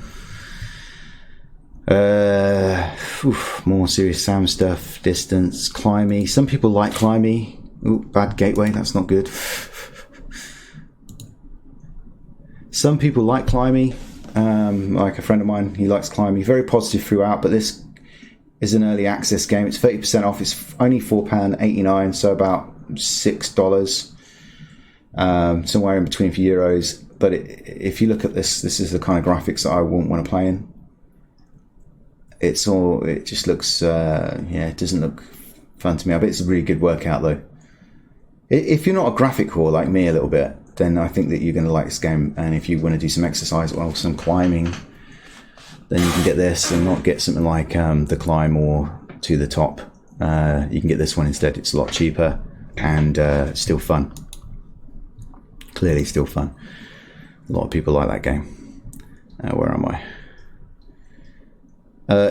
More Serious Sam stuff. Distance, Climby. Some people like Climby. Ooh, bad gateway. That's not good. Some people like Climby. Like a friend of mine, he likes Climby. Very positive throughout, but this is an early access game. It's 30% off. It's only £4.89, so about $6, somewhere in between for euros. But if you look at this is the kind of graphics that I wouldn't want to play in. It just looks, it doesn't look fun to me. I bet it's a really good workout though. If you're not a graphic whore like me a little bit, then I think that you're going to like this game. And if you want to do some exercise or some climbing, then you can get this and not get something like The Climb or To the Top. You can get this one instead. It's a lot cheaper and still fun. Clearly still fun. A lot of people like that game. Where am I?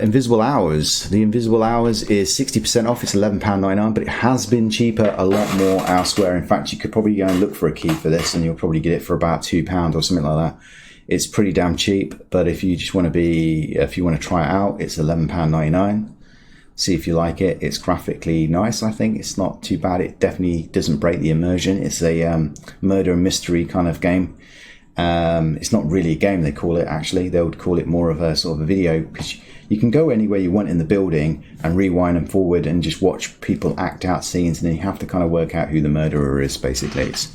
Invisible Hours. The Invisible Hours is 60% off. It's £11.99, but it has been cheaper a lot more elsewhere. In fact, you could probably go and look for a key for this and you'll probably get it for about £2 or something like that. It's pretty damn cheap, but if you just want to try it out, it's £11.99. See if you like it. It's graphically nice, I think. It's not too bad. It definitely doesn't break the immersion. It's a murder and mystery kind of game. It's not really a game, they call it, actually. They would call it more of a sort of a video, because you can go anywhere you want in the building and rewind and forward and just watch people act out scenes, and then you have to kind of work out who the murderer is, basically. It's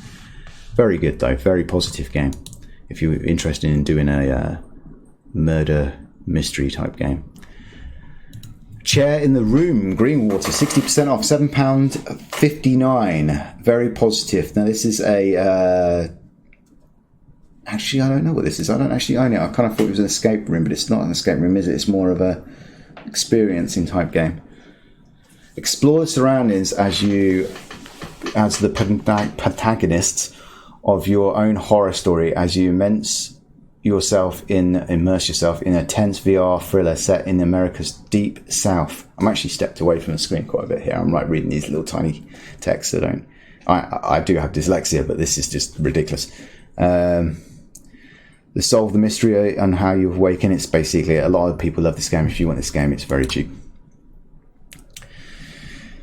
very good, though. Very positive game. If you're interested in doing a murder mystery type game. Chair in the Room, Greenwater, 60% off, £7.59. Very positive. Now this is a actually, I don't know what this is. I don't actually own it. I kind of thought it was an escape room, but it's not an escape room, is it? It's more of a experiencing type game. Explore the surroundings as the protagonists of your own horror story, as you immerse yourself in a tense VR thriller set in America's deep south. I'm actually stepped away from the screen quite a bit here. I'm like reading these little tiny texts. I do have dyslexia, but this is just ridiculous. To solve the mystery and how you awaken. It's basically, a lot of people love this game. If you want this game, it's very cheap.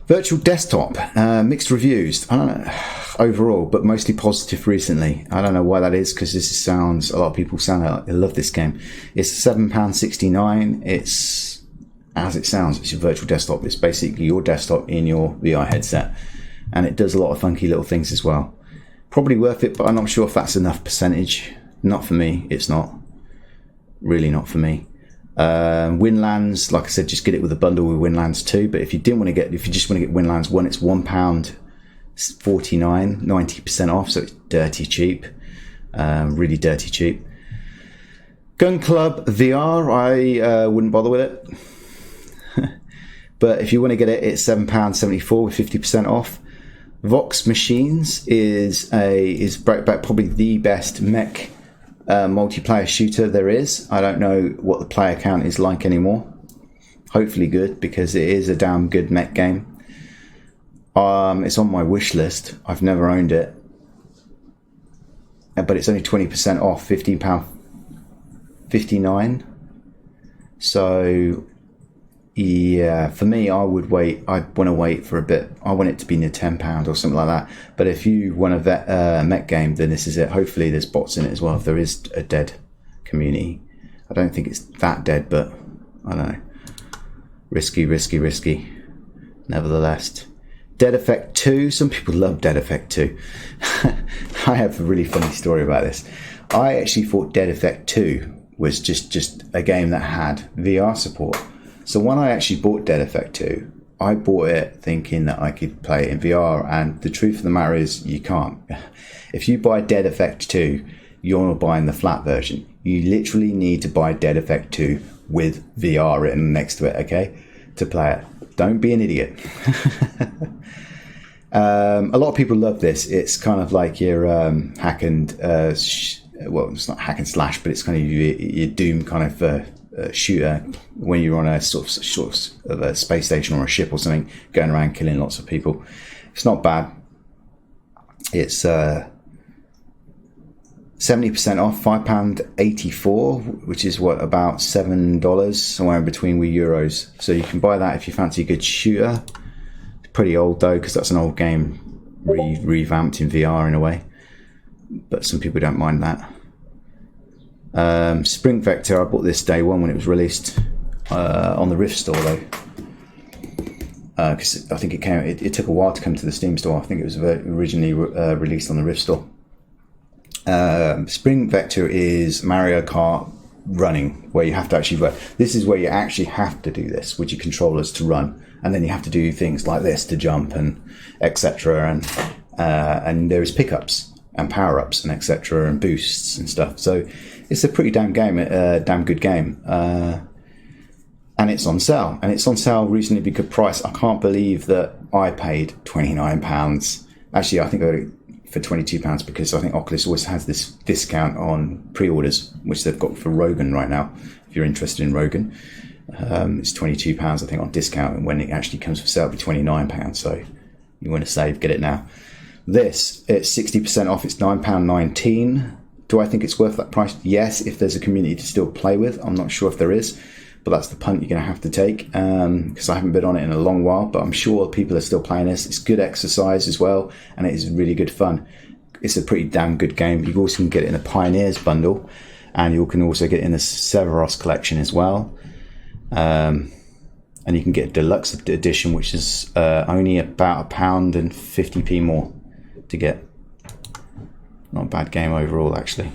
Virtual Desktop, mixed reviews. I don't know, overall, but mostly positive recently. I don't know why that is, because a lot of people they love this game. It's £7.69. It's, as it sounds, it's your virtual desktop. It's basically your desktop in your VR headset, and it does a lot of funky little things as well. Probably worth it, but I'm not sure if that's enough percentage. Not for me. It's not. Really not for me. Winlands, like I said, just get it with a bundle with Winlands 2. But if you just want to get Winlands 1, it's £1.49, 90% off, so it's dirty cheap. Really dirty cheap. Gun Club VR, I wouldn't bother with it. But if you want to get it, it's £7.74 with 50% off. Vox Machines is probably the best mech multiplayer shooter there is. I don't know what the player count is like anymore. Hopefully good, because it is a damn good mech game. It's on my wish list. I've never owned it, but it's only 20% off, £15.59. So Yeah, for me, I would wait. I'd want to wait for a bit. I want it to be near £10 or something like that. But if you want a mech game, then this is it. Hopefully there's bots in it as well, if there is a dead community. I don't think it's that dead, but I don't know. Risky. Nevertheless. Dead Effect 2. Some people love Dead Effect 2. I have a really funny story about this. I actually thought Dead Effect 2 was just a game that had VR support. So when I actually bought Dead Effect 2, I bought it thinking that I could play it in VR, and the truth of the matter is you can't. If you buy Dead Effect 2, you're not buying the flat version. You literally need to buy Dead Effect 2 with VR written next to it, okay, to play it. Don't be an idiot. A lot of people love this. It's kind of like your hack and... well, it's not hack and slash, but it's kind of your Doom kind of... shooter when you're on a sort of a space station or a ship or something, going around killing lots of people. It's not bad. It's 70% off, £5.84, which is what, about $7, somewhere in between with euros. So you can buy that if you fancy a good shooter. It's pretty old though, because that's an old game revamped in VR in a way, but some people don't mind that. Spring Vector, I bought this day one when it was released on the Rift store though, because I think it took a while to come to the Steam store. I think it was originally released on the Rift store. Spring Vector is Mario Kart running, where you have to actually run. This is where you actually have to do this with your controllers to run, and then you have to do things like this to jump and etc. And there is pickups and power-ups and etc. and boosts and stuff. So it's a pretty damn good game, and it's on sale. And it's on sale reasonably good price. I can't believe that I paid £29. Actually, I think I got it for £22 because I think Oculus always has this discount on pre-orders, which they've got for Rogan right now. If you're interested in Rogan, it's £22 I think on discount, and when it actually comes for sale, it'll be £29. So you want to save, get it now. This, it's 60% off. It's £9.19. Do I think it's worth that price? Yes, if there's a community to still play with. I'm not sure if there is, but that's the punt you're going to have to take, because I haven't been on it in a long while, but I'm sure people are still playing this. It's good exercise as well, and it is really good fun. It's a pretty damn good game. You also can get it in the Pioneers bundle, and you can also get it in the Severos collection as well. And you can get a deluxe edition, which is only about £1.50 more to get. Not a bad game overall, actually.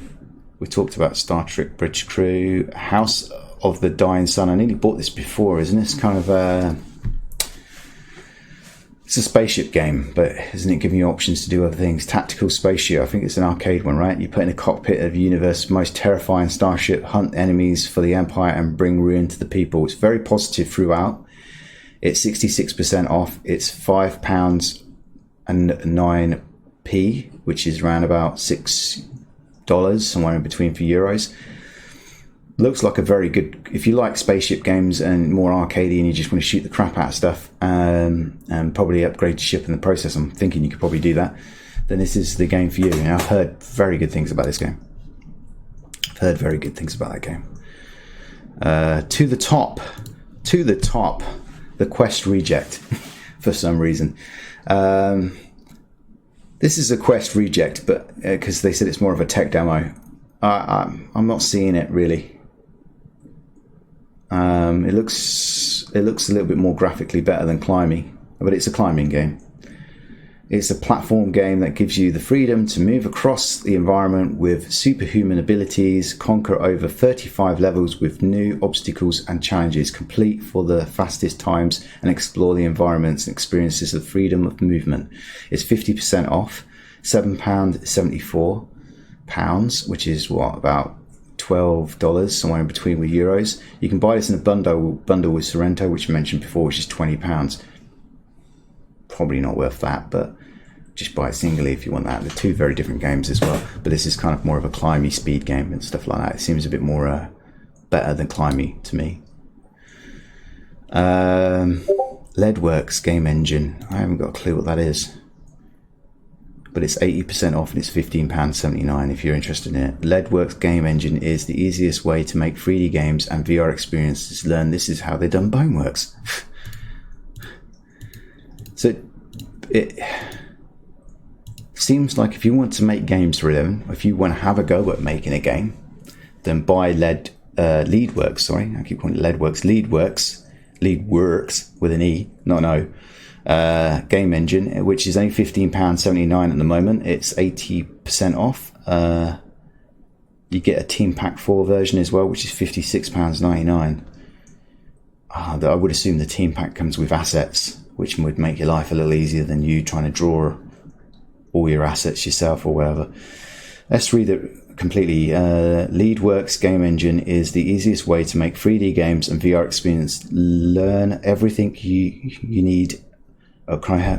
We talked about Star Trek Bridge Crew, House of the Dying Sun. I nearly bought this before, isn't it? It's kind of it's a spaceship game, but isn't it giving you options to do other things? Tactical spaceship. I think it's an arcade one, right? You put in a cockpit of the universe's most terrifying starship, hunt enemies for the Empire, and bring ruin to the people. It's very positive throughout. It's 66% off. It's £5.09, which is around about $6, somewhere in between for euros. Looks like a very good, if you like spaceship games and more arcadey and you just want to shoot the crap out of stuff, and probably upgrade your ship in the process, I'm thinking you could probably do that, then this is the game for you. And I've heard very good things about this game. I've heard very good things about that game. To the top, the Quest Reject, for some reason. This is a Quest Reject, but because they said it's more of a tech demo. I'm not seeing it really. It looks a little bit more graphically better than Climbing, but it's a climbing game. It's a platform game that gives you the freedom to move across the environment with superhuman abilities, conquer over 35 levels with new obstacles and challenges, complete for the fastest times, and explore the environments and experiences of freedom of movement. It's 50% off, £7.74, which is what, about $12, somewhere in between with euros. You can buy this in a bundle with Sorrento, which I mentioned before, which is £20. Probably not worth that, but just buy it singly if you want that. They're two very different games as well, but this is kind of more of a climby speed game and stuff like that. It seems a bit more better than climby to me. Leadworks game engine. I haven't got a clue what that is. but it's 80% off and it's £15.79 if you're interested in it. Leadworks game engine is the easiest way to make 3D games and VR experiences. Learn this is how they've done Boneworks. So it seems like if you want to make games for them, if you want to have a go at making a game, then buy Leadworks. Sorry, I keep calling it Leadworks. Leadworks with an E, not an O. Game engine, which is only £15.79 at the moment. It's 80% off. You get a Team Pack 4 version as well, which is £56.99. I would assume the Team Pack comes with assets, which would make your life a little easier than you trying to draw all your assets yourself or whatever. Let's read it completely. Leadworks game engine is the easiest way to make 3D games and VR experience. Learn everything you need.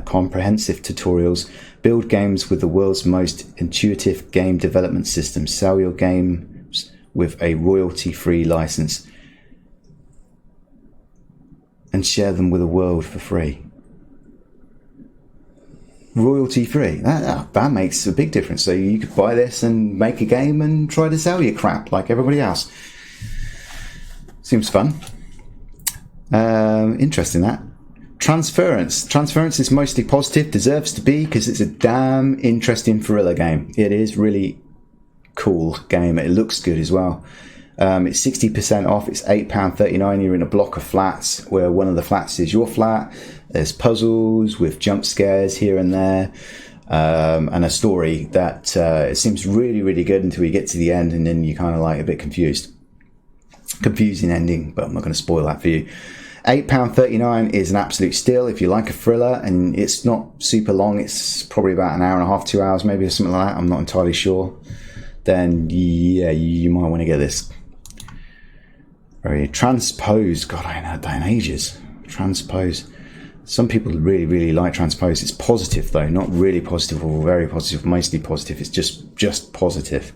Comprehensive tutorials. Build games with the world's most intuitive game development system. Sell your games with a royalty-free license and share them with the world for free. Royalty free. That makes a big difference. So you could buy this and make a game and try to sell your crap like everybody else. Seems fun. Interesting that. Transference is mostly positive. Deserves to be, because it's a damn interesting thriller game. It is really cool game. It looks good as well. It's 60% off. It's £8.39. You're in a block of flats where one of the flats is your flat. There's puzzles with jump scares here and there, and a story that it seems really, really good until you get to the end, and then you're kind of like a bit confused. Confusing ending, but I'm not going to spoil that for you. £8.39 is an absolute steal if you like a thriller, and it's not super long. It's probably about an hour and a half, 2 hours maybe, or something like that. I'm not entirely sure. Then yeah, you might want to get this. Very Transpose. God, I haven't heard that in ages. Transpose. Some people really, really like Transpose. It's positive though, not really positive or very positive, mostly positive. It's just positive.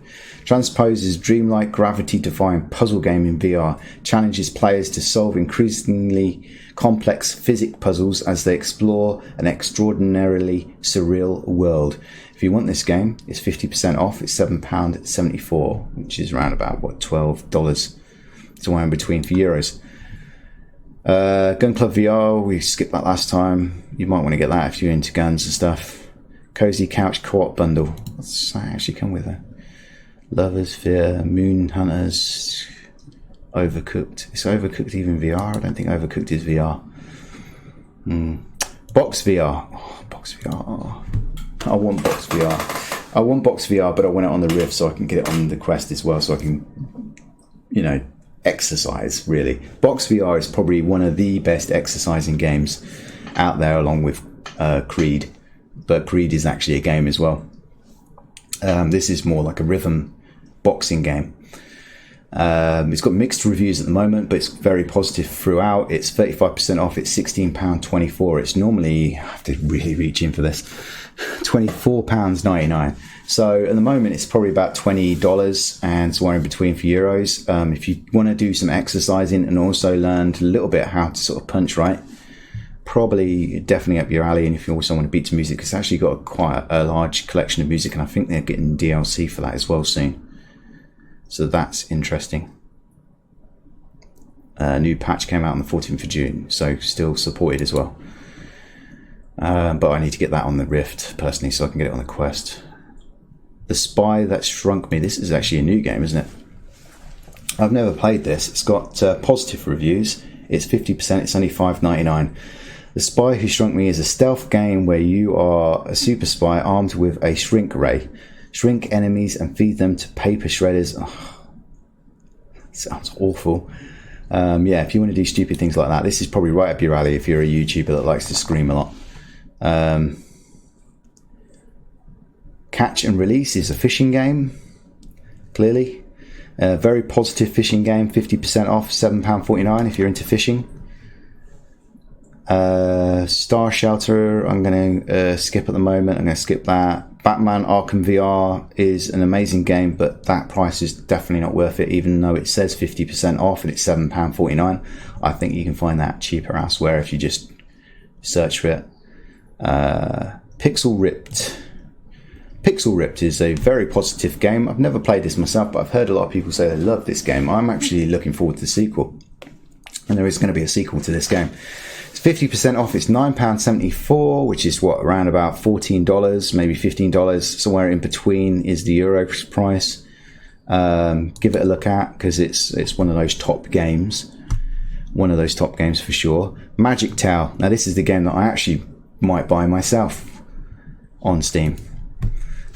Transpose is dreamlike, gravity-defying puzzle game in VR. Challenges players to solve increasingly complex physics puzzles as they explore an extraordinarily surreal world. If you want this game, it's 50% off. It's £7.74, which is around about, what, $12. Somewhere in between for euros. Gun Club VR, we skipped that last time. You might want to get that if you're into guns and stuff. Cozy Couch Co-op Bundle. What's that actually come with it? Lovers, Fear, Moon Hunters, Overcooked. Is Overcooked even VR? I don't think Overcooked is VR. Box VR. Oh, Box VR. Oh, I want Box VR. I want Box VR, but I want it on the Rift so I can get it on the Quest as well, so I can, exercise, really. Box VR is probably one of the best exercising games out there, along with Creed. But Creed is actually a game as well. This is more like a rhythm boxing game. It's got mixed reviews at the moment, but it's very positive throughout. It's 35% off. It's £16.24. It's normally, I have to really reach in for this, £24.99. So at the moment it's probably about $20 and somewhere in between for euros. If you want to do some exercising and also learn a little bit how to sort of punch right, probably definitely up your alley. And if you also want to beat to music, it's actually got quite a large collection of music, and I think they're getting DLC for that as well soon. So that's interesting. A new patch came out on the 14th of June, so still supported as well. But I need to get that on the Rift personally so I can get it on the Quest. The Spy That Shrunk Me. This is actually a new game, isn't it? I've never played this. It's got positive reviews. It's 50%. It's only $5.99. The Spy Who Shrunk Me is a stealth game where you are a super spy armed with a shrink ray. Shrink enemies and feed them to paper shredders. Oh, sounds awful. If you want to do stupid things like that, this is probably right up your alley if you're a YouTuber that likes to scream a lot. Catch and Release is a fishing game, clearly. Very positive fishing game, 50% off, £7.49 if you're into fishing. Star Shelter, I'm going to skip at the moment. I'm going to skip that. Batman Arkham VR is an amazing game, but that price is definitely not worth it, even though it says 50% off and it's £7.49. I think you can find that cheaper elsewhere if you just search for it. Pixel Ripped. Pixel Ripped is a very positive game. I've never played this myself, but I've heard a lot of people say they love this game. I'm actually looking forward to the sequel. And there is going to be a sequel to this game. It's 50% off. It's £9.74, which is what, around about $14, maybe $15. Somewhere in between is the Euro price. Give it a look at, because it's one of those top games. One of those top games for sure. Magic Tale. Now this is the game that I actually might buy myself on Steam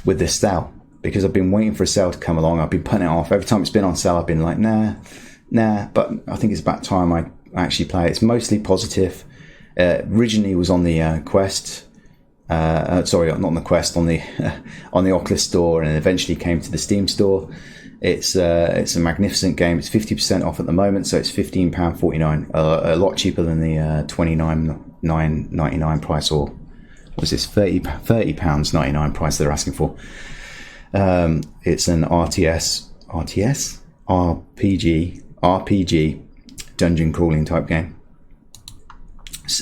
with this sale, because I've been waiting for a sale to come along. I've been putting it off. Every time it's been on sale, I've been like, nah. But I think it's about time I actually play it. It's mostly positive. Originally it was on the Quest. Sorry, not on the Quest, on the on the Oculus store, and eventually came to the Steam store. It's a magnificent game. It's 50% off at the moment, so it's £15.49, a lot cheaper than the $29.99 price, or was this £30.99 price they're asking for. It's an RPG dungeon crawling type game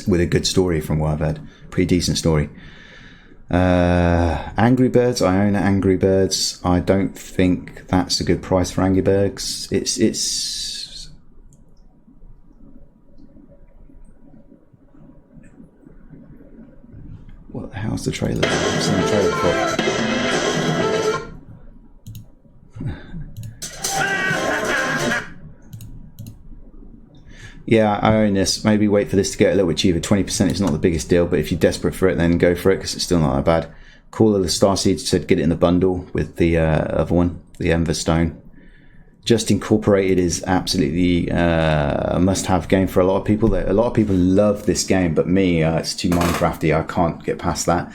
with a good story, from what I've heard. Pretty decent story. Angry Birds. I own Angry Birds. I don't think that's a good price for Angry Birds. It's what the hell's the trailer? I've seen the trailer before. Yeah, I own this. Maybe wait for this to get a little bit cheaper. 20% is not the biggest deal, but if you're desperate for it, then go for it, because it's still not that bad. Call of the Starseed said get it in the bundle with the other one, the Everstone. Just Incorporated is absolutely a must-have game for a lot of people. A lot of people love this game, but me, it's too Minecrafty. I can't get past that.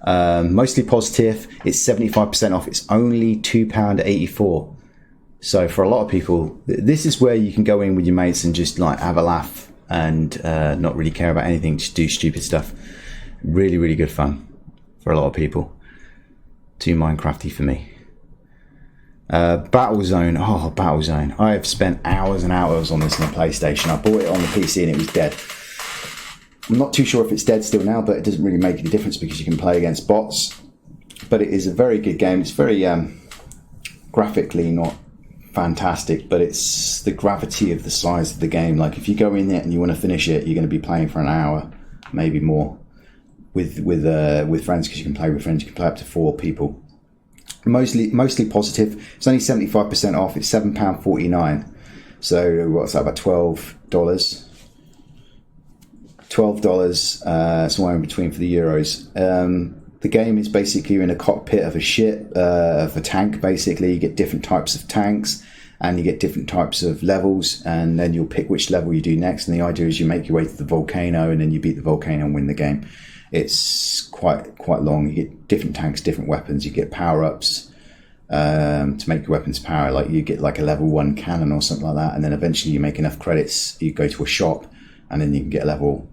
Mostly positive. It's 75% off. It's only £2.84. So for a lot of people, this is where you can go in with your mates and just like have a laugh and not really care about anything, just do stupid stuff. Really, really good fun for a lot of people. Too Minecrafty for me. Battlezone. Oh, Battlezone. I have spent hours and hours on this on the PlayStation. I bought it on the PC and it was dead. I'm not too sure if it's dead still now, but it doesn't really make any difference because you can play against bots. But it is a very good game. It's very graphically not fantastic, but it's the gravity of the size of the game. Like if you go in there and you want to finish it, you're going to be playing for an hour, maybe more, with friends, because you can play with friends. You can play up to 4 people. Mostly positive. It's only 75% off. It's £7.49. So what's that, about $12? $12, somewhere in between for the euros. The game is basically you're in a cockpit of a ship, of a tank, basically. You get different types of tanks and you get different types of levels, and then you'll pick which level you do next. And the idea is you make your way to the volcano and then you beat the volcano and win the game. It's quite long. You get different tanks, different weapons. You get power-ups to make your weapons power. Like you get like a level 1 cannon or something like that. And then eventually you make enough credits, you go to a shop and then you can get a level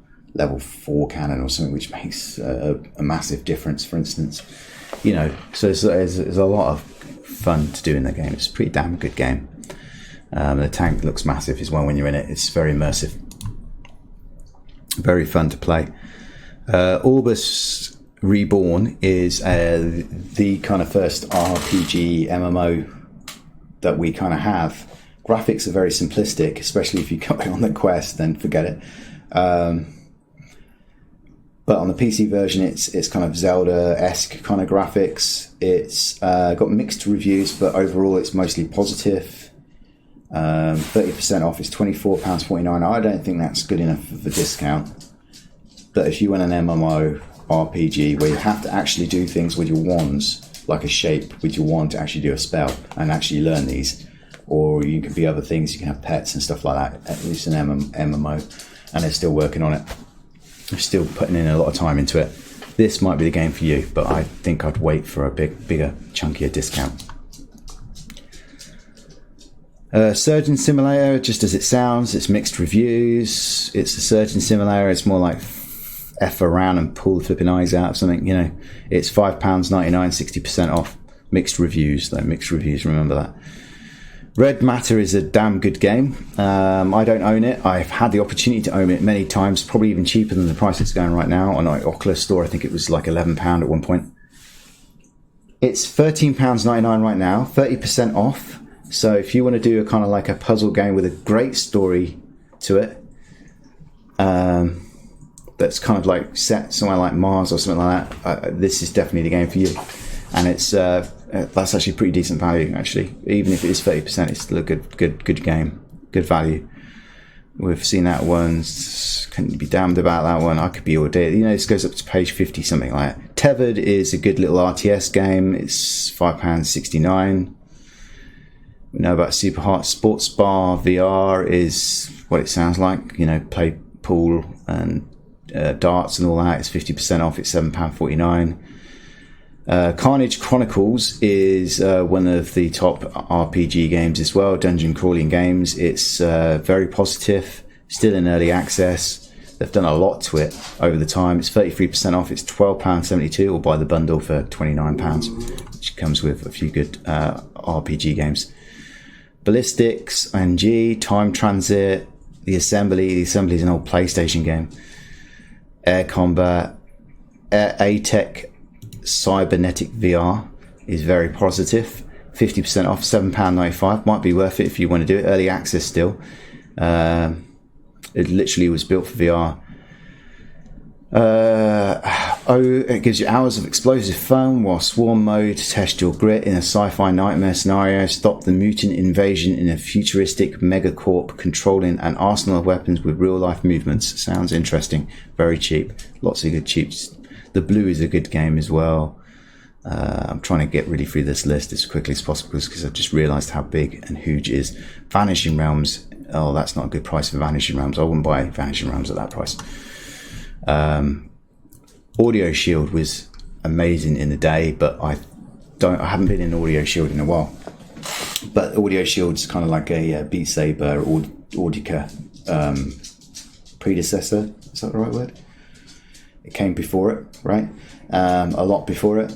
4 cannon or something, which makes a massive difference, for instance. You know, so there's a lot of fun to do in the game. It's a pretty damn good game. The tank looks massive as well when you're in it. It's very immersive. Very fun to play. Orbis Reborn is the kind of first RPG MMO that we kind of have. Graphics are very simplistic, especially if you go on the Quest, then forget it. But on the PC version, it's kind of Zelda-esque kind of graphics. It's got mixed reviews, but overall it's mostly positive. 30% off is £24.49. I don't think that's good enough of a discount. But if you want an MMO RPG where you have to actually do things with your wands, like a shape with your wand to actually do a spell and actually learn these, or you can be other things, you can have pets and stuff like that. At least an MMO, and they're still working on it. They're still putting in a lot of time into it. This might be the game for you, but I think I'd wait for a bigger, chunkier discount. Surgeon Simulator, just as it sounds, it's mixed reviews. It's a surgeon simulator. It's more like F around and pull the flipping eyes out of something, you know. It's £5.99, 60% off. Mixed reviews, though. Mixed reviews, remember that. Red Matter is a damn good game. I don't own it. I've had the opportunity to own it many times, probably even cheaper than the price it's going right now. On our Oculus store, I think it was like £11 at one point. It's £13.99 right now, 30% off. So if you want to do a kind of like a puzzle game with a great story to it, that's kind of like set somewhere like Mars or something like that, this is definitely the game for you. And it's that's actually pretty decent value, actually. Even if it is 30%, it's still a good game, good value. We've seen that one. Couldn't be damned about that one. I could be all day. You know, this goes up to page 50, something like that. Tethered is a good little RTS game. It's £5.69. We know about Super Hot Sports Bar VR is what it sounds like. You know, play pool and darts and all that. It's 50% off. It's £7.49. Carnage Chronicles is one of the top RPG games as well, dungeon crawling games. It's very positive, still in early access. They've done a lot to it over the time. It's 33% off. It's £12.72, or buy the bundle for £29, which comes with a few good RPG games. Ballistics, NG, Time Transit, The Assembly. The Assembly is an old PlayStation game. Air Combat, A-Tech Cybernetic VR is very positive, 50% off, £7.95. Might be worth it if you want to do it. Early access still. It literally was built for VR. It gives you hours of explosive fun while swarm mode. Test your grit in a sci-fi nightmare scenario. Stop the mutant invasion in a futuristic megacorp controlling an arsenal of weapons with real-life movements. Sounds interesting. Very cheap. Lots of good cheaps. The Blue is a good game as well. I'm trying to get really through this list as quickly as possible because I've just realised how big and huge it is. Vanishing Realms. Oh, that's not a good price for Vanishing Realms. I wouldn't buy Vanishing Realms at that price. Audio Shield was amazing in the day, but I haven't been in Audio Shield in a while. But Audio Shield's kind of like a Beat Saber or Audica predecessor. Is that the right word? It came before it, right? A lot before it,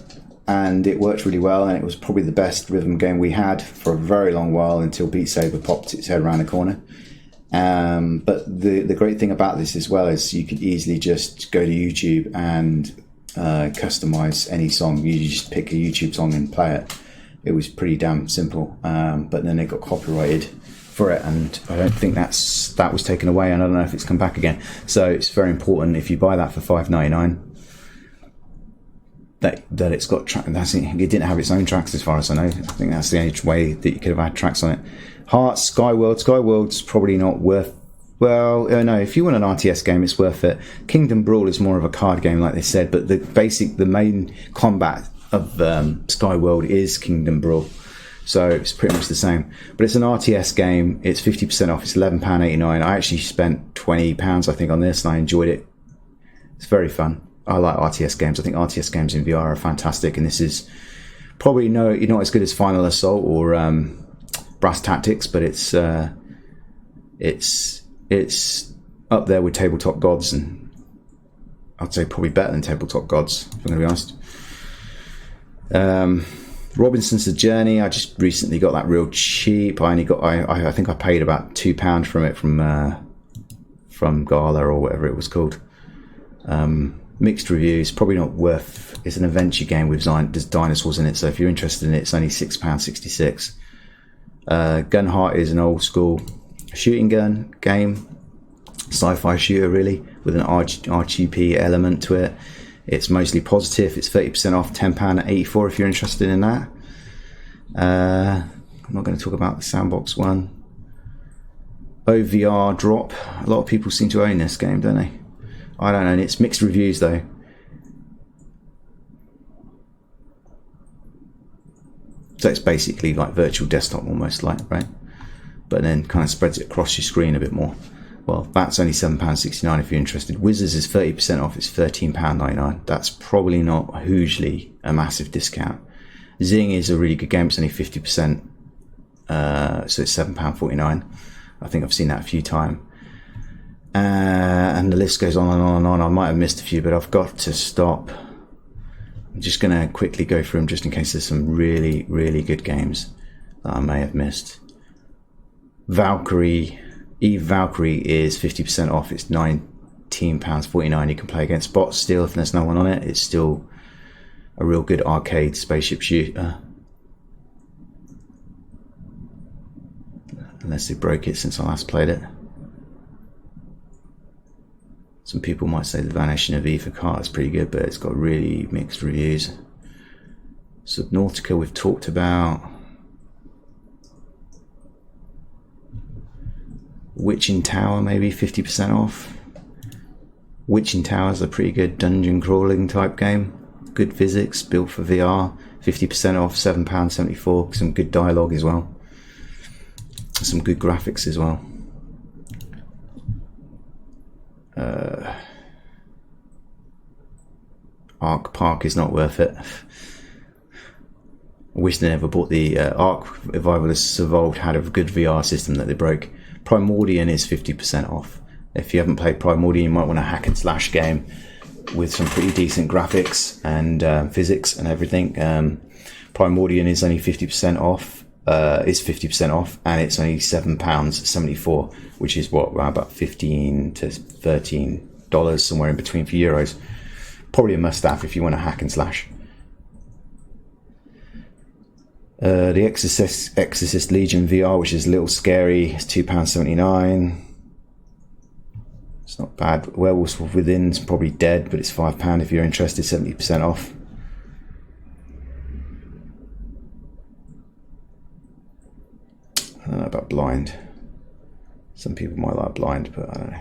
and it worked really well, and it was probably the best rhythm game we had for a very long while until Beat Saber popped its head around the corner. But the great thing about this as well is you could easily just go to YouTube and customize any song. You just pick a YouTube song and play it. It was pretty damn simple, but then it got copyrighted for it, and I don't think that was taken away, and I don't know if it's come back again. So it's very important if you buy that for $5.99 that it's got it didn't have its own tracks as far as I know. I think that's the only way that you could have had tracks on it. Hearts, Skyworld's probably not worth. Well, no, if you want an RTS game, it's worth it. Kingdom Brawl is more of a card game, like they said, but the main combat of Skyworld is Kingdom Brawl. So it's pretty much the same. But it's an RTS game. It's 50% off. It's £11.89. I actually spent £20, I think, on this, and I enjoyed it. It's very fun. I like RTS games. I think RTS games in VR are fantastic. And this is probably not as good as Final Assault or Brass Tactics, but it's up there with Tabletop Gods, and I'd say probably better than Tabletop Gods, if I'm going to be honest. Robinson's The Journey, I just recently got that real cheap. I think I paid about £2 from it from Gala or whatever it was called. Mixed reviews, probably not worth. It's an adventure game with there's dinosaurs in it, so if you're interested in it, it's only £6.66. Gunheart is an old school shooting gun game, sci-fi shooter really, with an RGP element to it. It's mostly positive. It's 30% off, £10.84 if you're interested in that. I'm not going to talk about the Sandbox one. OVR Drop. A lot of people seem to own this game, don't they? I don't know. It's mixed reviews though. So it's basically like virtual desktop almost, like, right? But then kind of spreads it across your screen a bit more. Well, that's only £7.69 if you're interested. Wizards is 30% off. It's £13.99. That's probably not hugely a massive discount. Zing is a really good game. It's only 50%. So it's £7.49. I think I've seen that a few times. And the list goes on and on and on. I might have missed a few, but I've got to stop. I'm just going to quickly go through them just in case there's some really, really good games that I may have missed. Eve Valkyrie is 50% off. It's £19.49. You can play against bots still if there's no one on it. It's still a real good arcade spaceship shooter. Unless they broke it since I last played it. Some people might say the Vanishing of Ether car is pretty good, but it's got really mixed reviews. Nautica we've talked about. Witching Tower maybe 50% off. Witching Tower is a pretty good dungeon crawling type game. Good physics, built for VR. 50% off, £7.74. Some good dialogue as well. Some good graphics as well. Ark Park is not worth it. I wish they never bought the Ark Revivalists Evolved had a good VR system that they broke. Primordian is 50% off. If you haven't played Primordian, you might want a hack and slash game with some pretty decent graphics and physics and everything. Primordian is only 50% off. It's 50% off, and it's only £7.74, which is what, around about $15 to $13, somewhere in between for euros. Probably a must-have if you want to hack and slash. The Exorcist Legion VR, which is a little scary, is £2.79. It's not bad. Werewolves Within is probably dead, but it's £5 if you're interested, 70% off. I don't know about Blind. Some people might like Blind, but I don't know.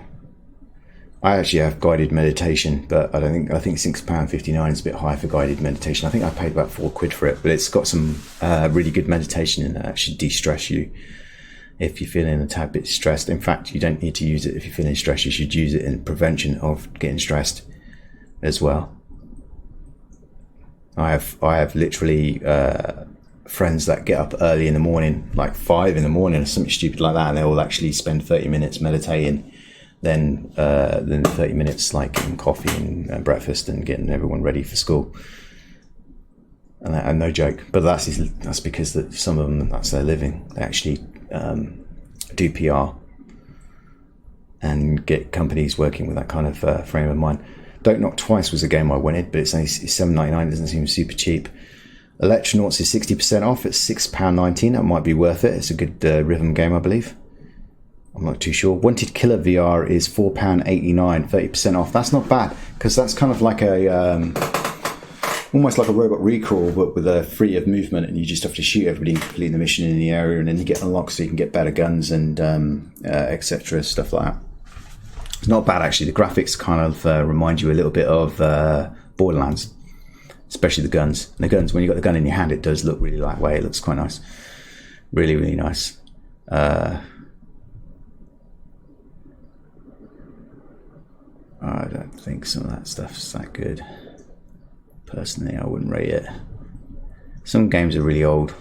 I actually have guided meditation, but I think £6.59 is a bit high for guided meditation. I think I paid about £4 for it, but it's got some really good meditation in it that should de-stress you if you're feeling a tad bit stressed. In fact, you don't need to use it if you're feeling stressed. You should use it in prevention of getting stressed as well. I have literally friends that get up early in the morning, like 5 in the morning or something stupid like that, and they will actually spend 30 minutes meditating. Then 30 minutes like getting coffee and breakfast and getting everyone ready for school. And no joke, but that's because some of them, that's their living. They actually do PR and get companies working with that kind of frame of mind. Don't Knock Twice was a game I wanted, but it's only $7.99. It doesn't seem super cheap. Electronauts is 60% off at £6.19. That might be worth it. It's a good rhythm game, I believe. I'm not too sure. Wanted Killer VR is £4.89, 30% off. That's not bad, because that's kind of like a almost like a Robot Recall, but with a free of movement, and you just have to shoot everybody, complete the mission in the area, and then you get unlocked so you can get better guns and etc. stuff like that. It's not bad actually. The graphics kind of remind you a little bit of Borderlands, especially the guns. And the guns, when you got the gun in your hand, it does look really lightweight. It looks quite nice, really, really nice. I don't think some of that stuff's that good. Personally, I wouldn't rate it. Some games are really old.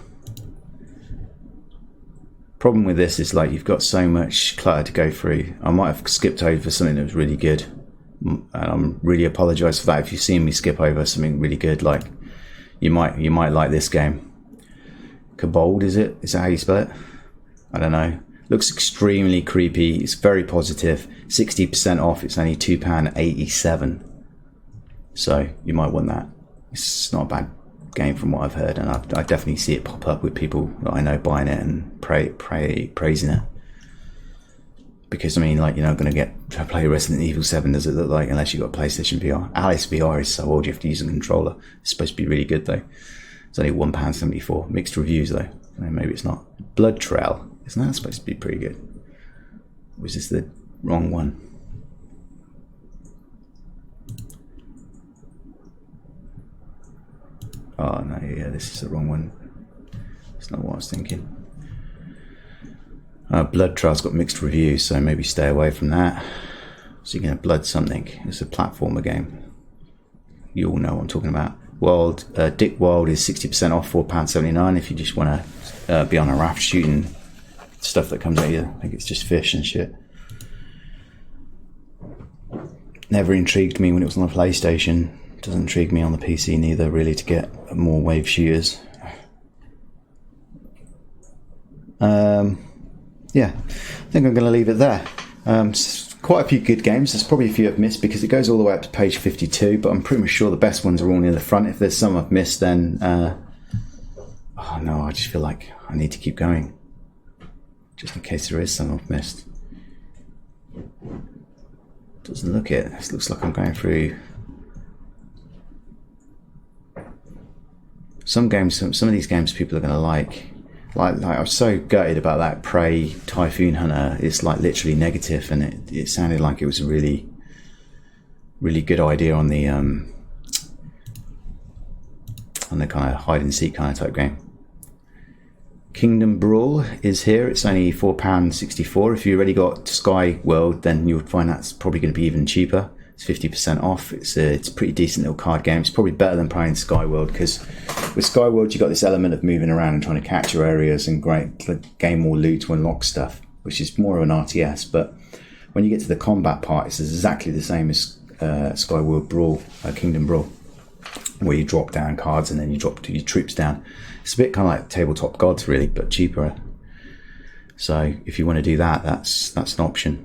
Problem with this is like you've got so much clutter to go through. I might have skipped over something that was really good, and I'm really apologise for that. If you've seen me skip over something really good, like you might like this game. Kobold, is it? Is that how you spell it? I don't know. Looks extremely creepy. It's very positive. 60% off. It's only £2.87. So you might want that. It's not a bad game from what I've heard, and I definitely see it pop up with people that I know buying it and praising it. Because I mean, like, you're not going to get to play Resident Evil 7, does it look like, unless you've got PlayStation VR. Alice VR is so old you have to use a controller. It's supposed to be really good though. It's only £1.74. Mixed reviews though. Maybe it's not. Blood Trail. Isn't that supposed to be pretty good? Or was this the wrong one? Oh no, yeah, this is the wrong one. It's not what I was thinking. Blood Trail's got mixed reviews, so maybe stay away from that. So you're going to blood something. It's a platformer game. You all know what I'm talking about. Dick Wild is 60% off, £4.79 if you just want to be on a raft shooting stuff that comes at you. I think it's just fish and shit. Never intrigued me when it was on the PlayStation. Doesn't intrigue me on the PC neither, really, to get more wave shooters. Yeah, I think I'm going to leave it there. quite a few good games. There's probably a few I've missed because it goes all the way up to page 52, but I'm pretty much sure the best ones are all near the front. If there's some I've missed, then oh no, I just feel like I need to keep going just in case there is some I've missed. Doesn't look it. It looks like I'm going through some games. Some of these games people are going to like I was so gutted about that Prey Typhoon Hunter. It's like literally negative, and it sounded like it was a really good idea on the kind of hide and seek kind of type game. Kingdom Brawl is here. It's only £4.64. If you already got Sky World, then you would find that's probably going to be even cheaper. It's 50% off. It's a pretty decent little card game. It's probably better than playing Sky World, because with Sky World you got this element of moving around and trying to capture areas and gain more loot to unlock stuff, which is more of an RTS. But when you get to the combat part, it's exactly the same as Sky World Brawl, Kingdom Brawl, where you drop down cards and then you drop your troops down. It's a bit kind of like Tabletop Gods, really, but cheaper. So if you want to do that, that's an option.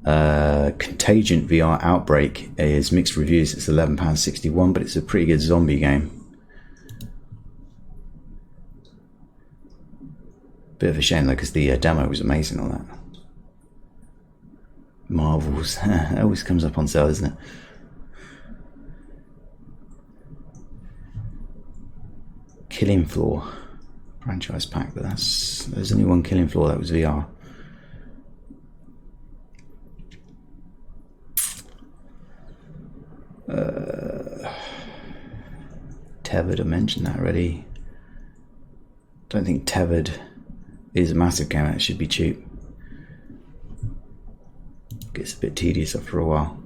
Contagion VR Outbreak is mixed reviews. It's £11.61, but it's a pretty good zombie game. Bit of a shame though, because the demo was amazing on that. Marvels. It always comes up on sale, doesn't it? Killing Floor franchise pack, but there's only one Killing Floor that was VR. Tethered, I mentioned that already. Don't think Tethered is a massive game. It should be cheap. Gets a bit tedious after a while.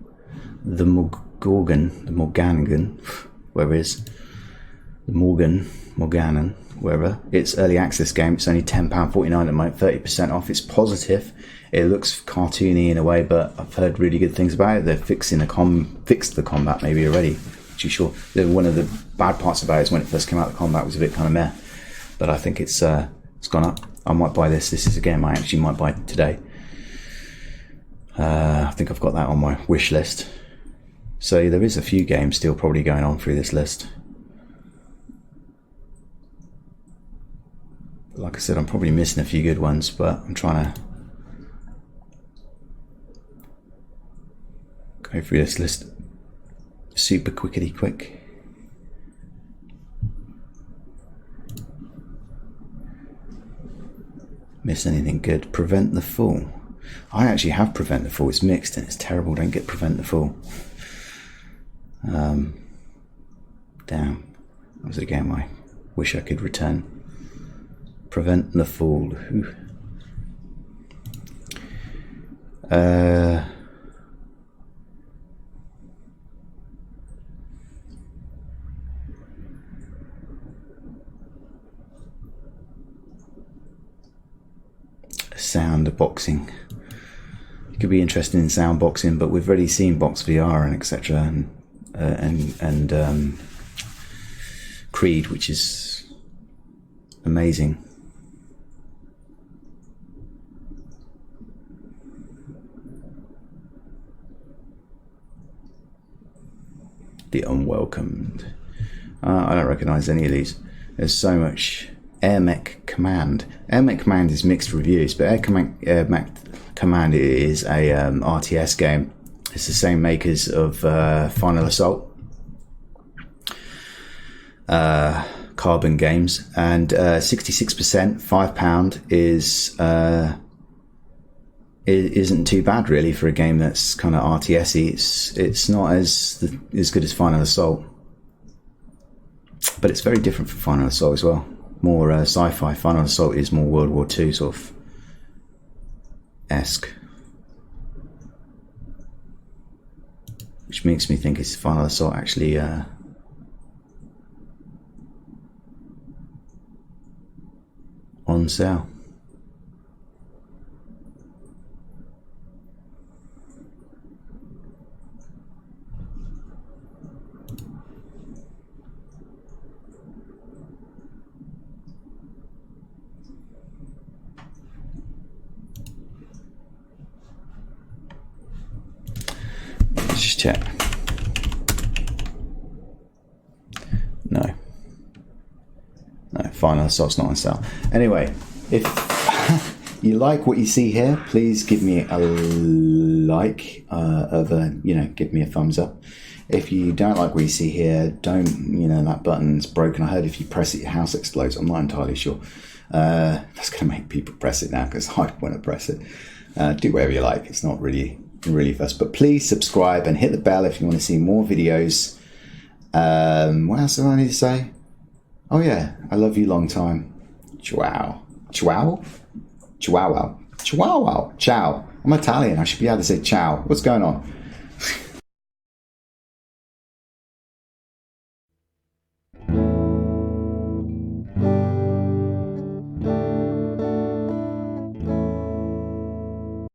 The Morganan, wherever it is. The Morganan, wherever. It's early access game. It's only £10.49 at the moment, 30% off. It's positive. It looks cartoony in a way, but I've heard really good things about it. They're fixed the combat maybe already. Too sure. One of the bad parts about it is when it first came out, the combat was a bit kind of meh. But I think it's gone up. I might buy this. This is a game I actually might buy today. I think I've got that on my wish list. So there is a few games still probably going on through this list. Like I said, I'm probably missing a few good ones, but I'm trying to go through this list super quick. Miss anything good? Prevent the Fall. I actually have Prevent the Fall. It's mixed and it's terrible. Don't get Prevent the Fall. Damn. That was a game I wish I could return. Prevent the Fall. Sound boxing. You could be interested in sound boxing, but we've already seen Box VR and etc. and Creed, which is amazing. The Unwelcomed. I don't recognise any of these. There's so much. Air Mech Command. Air Mech Command is mixed reviews, but Air Mech Command is a RTS game. It's the same makers of Final Assault, Carbon Games, and 66%, £5 isn't too bad really for a game that's kind of RTS-y. It's not as good as Final Assault, but it's very different from Final Assault as well. More sci-fi. Final Assault is more World War II sort of esque, which makes me think it's Final Assault actually on sale. check. No. No, Final Assault's not on sale. Anyway, if you like what you see here, please give me a like, give me a thumbs up. If you don't like what you see here, don't, that button's broken. I heard if you press it, your house explodes. I'm not entirely sure. That's going to make people press it now because I want to press it. Do whatever you like. It's not really fussed. But please subscribe and hit the bell if you want to see more videos. What else do I need to say? Oh yeah, I love you long time. Ciao. Ciao? Ciao. Ciao. Ciao. I'm Italian. I should be able to say ciao. What's going on?